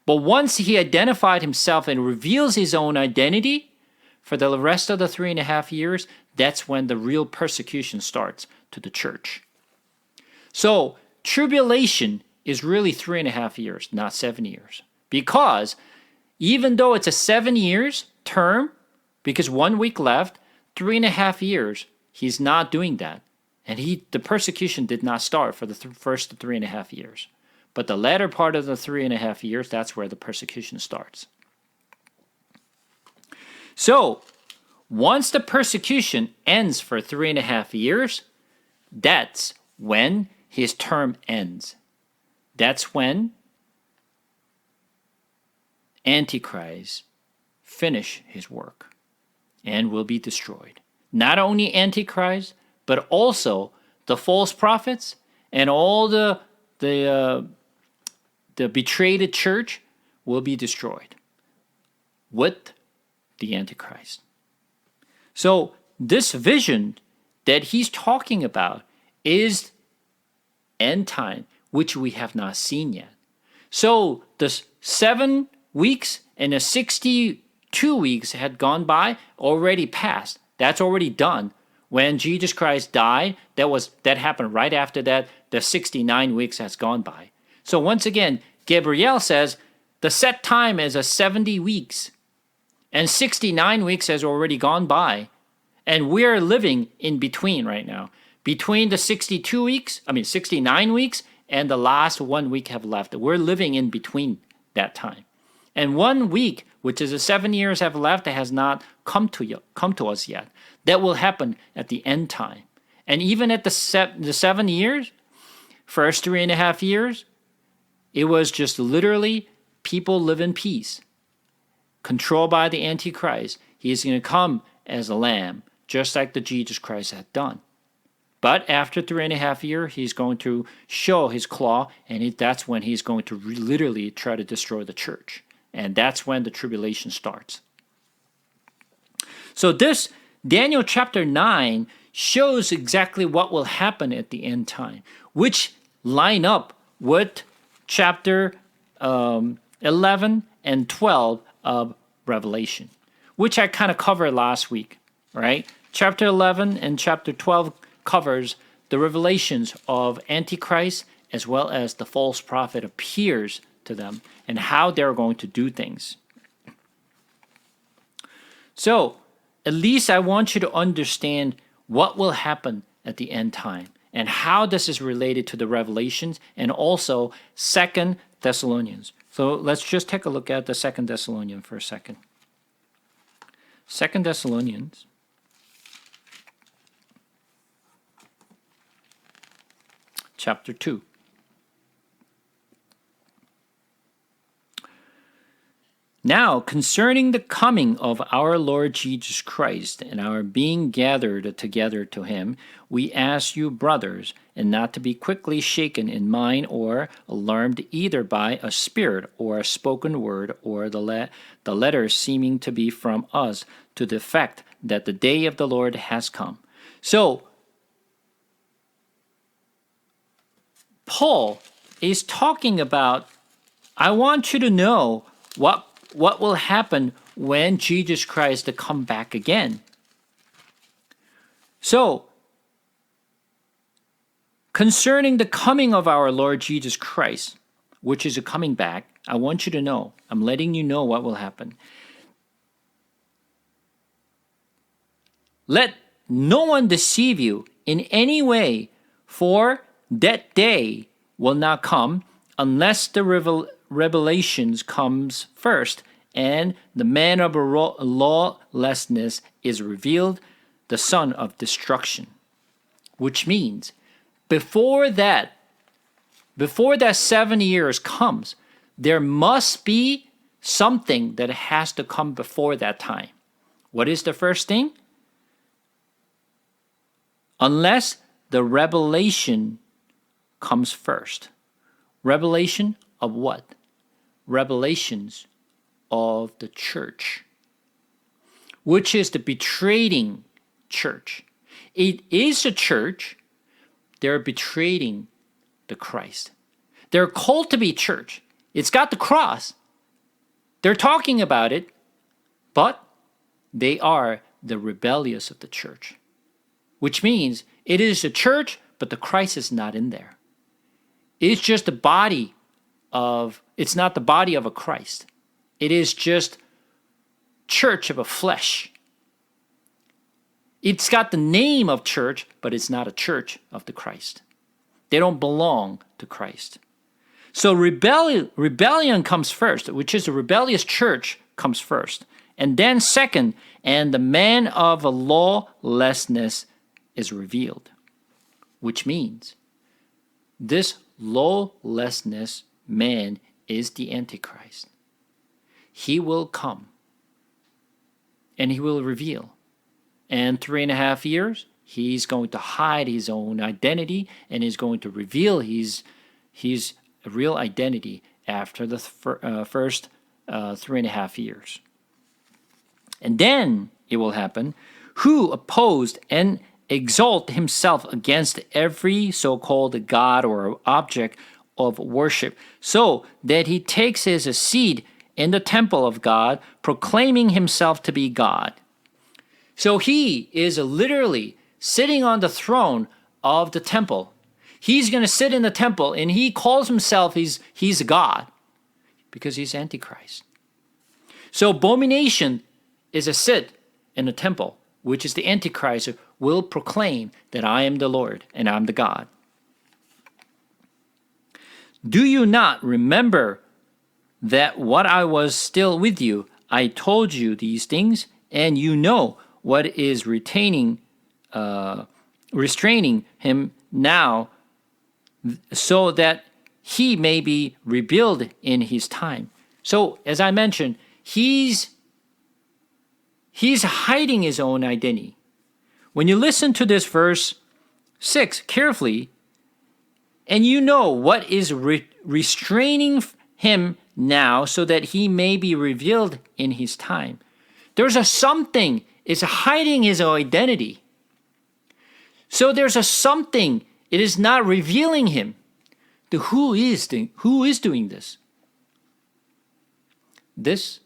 Speaker 1: But once he identified himself and reveals his own identity, for the rest of the 3.5 years, that's when the real persecution starts to the church. So, tribulation is really 3.5 years, not 7 years. Because even though it's a 7 years term, because 1 week left, 3.5 years, he's not doing that. And the persecution did not start for the first 3.5 years. But the latter part of the 3.5 years, that's where the persecution starts. So, once the persecution ends for 3.5 years, that's when his term ends. That's when Antichrist finish his work and will be destroyed. Not only Antichrist, but also the false prophets and all the betrayed church will be destroyed with the Antichrist. So this vision that he's talking about is end time, which we have not seen yet. So the 7 weeks and the 62 weeks had gone by, already passed. That's already done. When Jesus Christ died, that happened right after that. The 69 weeks has gone by. So once again, Gabriel says the set time is a 70 weeks. And 69 weeks has already gone by. And we're living in between right now. Between the 69 weeks and the last 1 week have left. We're living in between that time. And 1 week, which is the 7 years have left, has not come to us yet. That will happen at the end time. And even at the 7 years, first 3.5 years, it was just literally people live in peace, controlled by the Antichrist. He is going to come as a lamb, just like the Jesus Christ had done. But after 3.5 years, he's going to show his claw, and that's when he's going to literally try to destroy the church. And that's when the tribulation starts. So this Daniel chapter 9 shows exactly what will happen at the end time, which line up with chapter 11 and 12 of Revelation, which I kind of covered last week, right? Chapter 11 and chapter 12 covers the revelations of Antichrist as well as the false prophet appears to them and how they're going to do things. So, at least I want you to understand what will happen at the end time and how this is related to the Revelations and also 2 Thessalonians. So let's just take a look at the 2 Thessalonians for a second. 2 Thessalonians chapter 2. Now, concerning the coming of our Lord Jesus Christ and our being gathered together to him, we ask you, brothers, and not to be quickly shaken in mind or alarmed either by a spirit or a spoken word or the letter seeming to be from us, to the effect that the day of the Lord has come. So, Paul is talking about, I want you to know what will happen when Jesus Christ to come back again. So, concerning the coming of our Lord Jesus Christ, which is a coming back, I want you to know, I'm letting you know what will happen. Let no one deceive you in any way, for that day will not come unless the revelations comes first, and the man of lawlessness is revealed, the son of destruction. Which means, before that 7 years comes, there must be something that has to come before that time. What is the first thing? Unless the revelation comes first. Revelation of what? Revelations of the church, which is the betraying church. It is a church. They're betraying the Christ. They're called to be church. It's got the cross. They're talking about it, but they are the rebellious of the church, which means it is a church, but the Christ is not in there. It's just the body of, it's not the body of a Christ. It is just church of a flesh. It's got the name of church, but it's not a church of the Christ. They don't belong to Christ. So rebellion comes first, which is a rebellious church comes first. And then second, and the man of lawlessness is revealed, which means this lawlessness man is the Antichrist. He will come and he will reveal. And 3.5 years, he's going to hide his own identity and is going to reveal his real identity after the first 3.5 years. And then it will happen, who opposed and exalt himself against every so-called God or object of worship, so that he takes his seat in the temple of God, proclaiming himself to be God. So he is literally sitting on the throne of the temple. He's going to sit in the temple and he calls himself he's God because he's Antichrist. So abomination is a sit in the temple, which is the Antichrist, will proclaim that I am the Lord and I'm the God. Do you not remember that what I was still with you, I told you these things, and you know what is restraining him now, so that he may be revealed in his time. So, as I mentioned, he's hiding his own identity. When you listen to this verse 6 carefully, and you know what is restraining him now, so that he may be revealed in his time. There's a something is hiding his identity. So there's a something, it is not revealing him. Who is doing this? This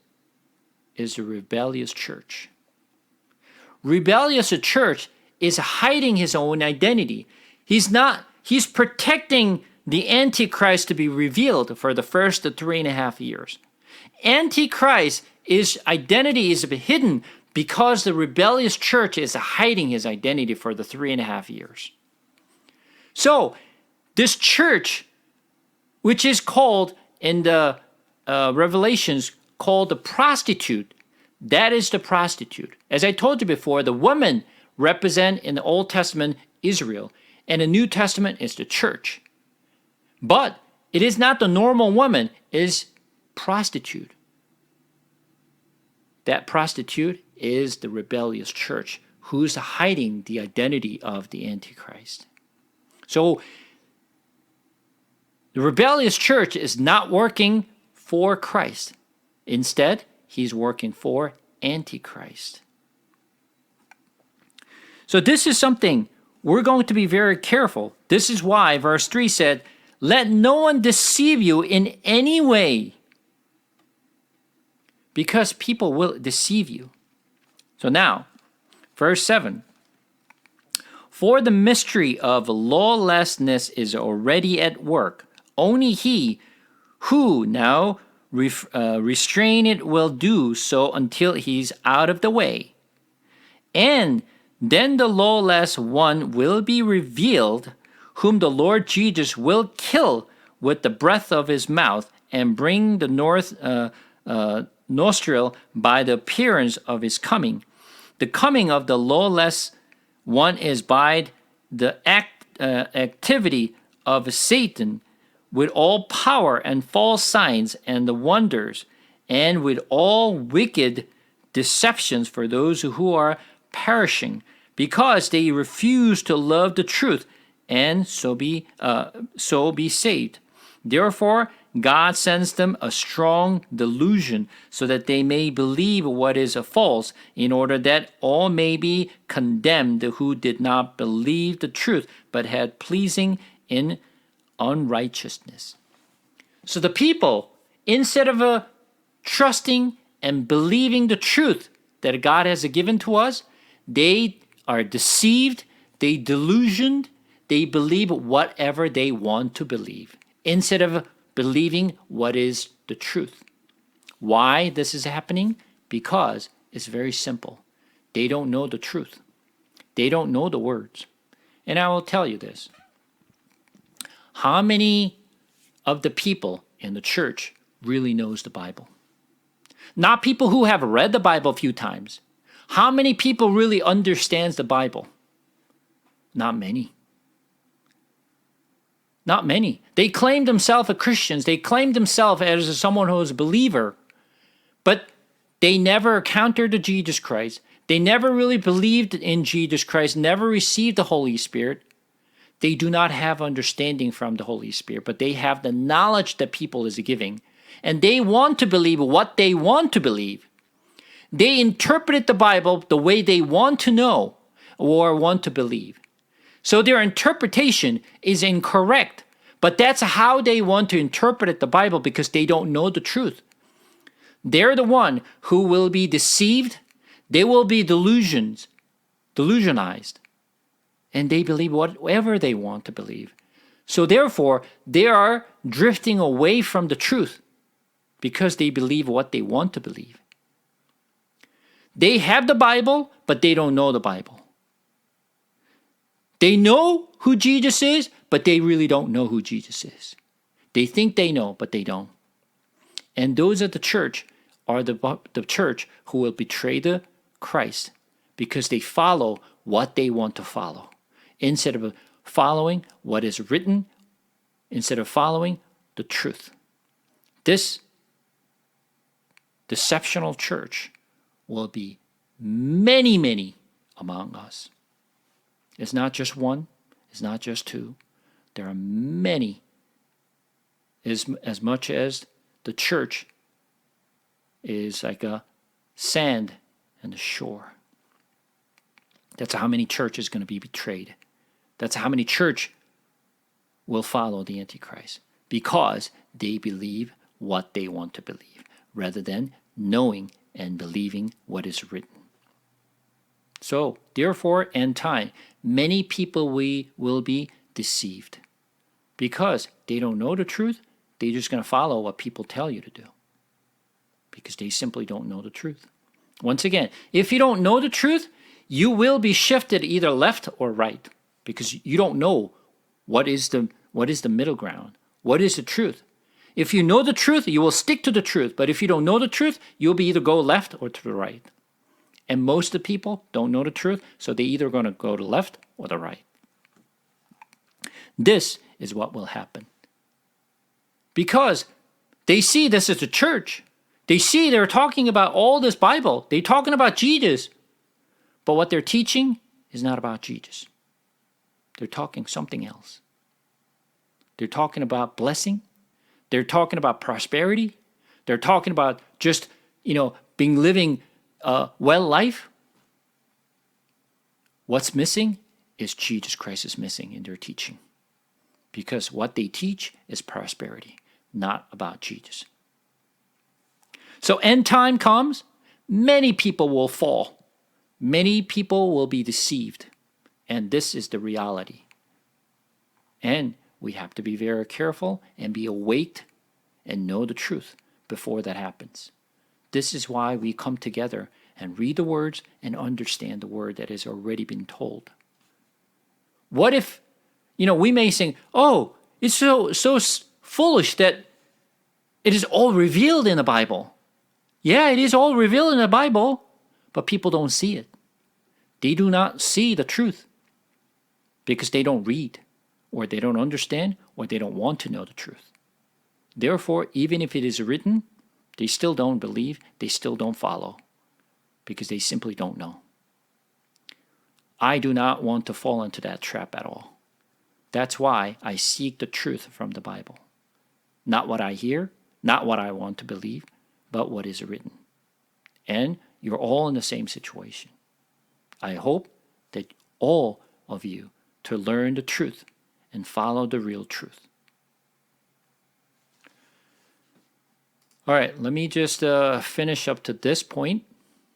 Speaker 1: is a rebellious church. Rebellious church is hiding his own identity. He's protecting the Antichrist to be revealed for the first 3.5 years. Antichrist, his identity is hidden because the rebellious church is hiding his identity for the 3.5 years. So, this church, which is called in the Revelations, called the prostitute, that is the prostitute. As I told you before, the women represent in the Old Testament Israel, and the New Testament is the church. But it is not the normal woman, it is prostitute. That prostitute is the rebellious church who's hiding the identity of the Antichrist. So the rebellious church is not working for Christ. Instead, he's working for Antichrist. So this is something we're going to be very careful. This is why verse 3 said, let no one deceive you in any way, because people will deceive you. So now, verse 7. For the mystery of lawlessness is already at work. Only he who now restrain it will do so until he's out of the way. And then the lawless one will be revealed, whom the Lord Jesus will kill with the breath of his mouth and bring the nostril by the appearance of his coming. The coming of the lawless one is by the activity of Satan with all power and false signs and the wonders, and with all wicked deceptions for those who are perishing, because they refuse to love the truth and so be saved. Therefore, God sends them a strong delusion so that they may believe what is false, in order that all may be condemned who did not believe the truth, but had pleasing in unrighteousness. So the people, instead of trusting and believing the truth that God has given to us, they are deceived, they delusioned, they believe whatever they want to believe, instead of believing what is the truth. Why this is happening? Because it's very simple. They don't know the truth. They don't know the words. And I will tell you this. How many of the people in the church really knows the Bible? Not people who have read the Bible a few times. How many people really understands the Bible? Not many. Not many. They claim themselves as Christians. They claim themselves as someone who is a believer. But they never encountered Jesus Christ. They never really believed in Jesus Christ, never received the Holy Spirit. They do not have understanding from the Holy Spirit, but they have the knowledge that people is giving. And they want to believe what they want to believe. They interpret the Bible the way they want to know or want to believe. So their interpretation is incorrect, but that's how they want to interpret the Bible, because they don't know the truth. They're the one who will be deceived. They will be delusionized, and they believe whatever they want to believe. So therefore, they are drifting away from the truth because they believe what they want to believe. They have the Bible, but they don't know the Bible. They know who Jesus is, but they really don't know who Jesus is. They think they know, but they don't. And those at the church are the church who will betray the Christ because they follow what they want to follow instead of following what is written, instead of following the truth. This deceptional church will be many, many among us. It's not just one. It's not just two. There are many. As much as the church is like a sand and the shore. That's how many churches are going to be betrayed. That's how many church will follow the Antichrist because they believe what they want to believe rather than knowing and believing what is written. So, therefore, end time, many people will be deceived because they don't know the truth. They're just going to follow what people tell you to do because they simply don't know the truth. Once again, if you don't know the truth, you will be shifted either left or right because you don't know what is the middle ground. What is the truth? If you know the truth, you will stick to the truth. But if you don't know the truth, you'll be either go left or to the right. And most of the people don't know the truth, so they're either going to go to the left or the right. This is what will happen. Because they see this as a church. They see they're talking about all this Bible. They're talking about Jesus. But what they're teaching is not about Jesus. They're talking something else. They're talking about blessing. They're talking about prosperity. They're talking about just, being living a well life. What's missing is Jesus Christ is missing in their teaching. Because what they teach is prosperity, not about Jesus. So end time comes, many people will fall. Many people will be deceived. And this is the reality. And we have to be very careful and be awake and know the truth before that happens. This is why we come together and read the words and understand the word that has already been told. What if, we may say, oh, it's so foolish that it is all revealed in the Bible. Yeah, it is all revealed in the Bible, but people don't see it. They do not see the truth because they don't read, or they don't understand, or they don't want to know the truth. Therefore, even if it is written, they still don't believe, they still don't follow, because they simply don't know. I do not want to fall into that trap at all. That's why I seek the truth from the Bible. Not what I hear, not what I want to believe, but what is written. And you're all in the same situation. I hope that all of you to learn the truth and follow the real truth. All right, let me just finish up to this point.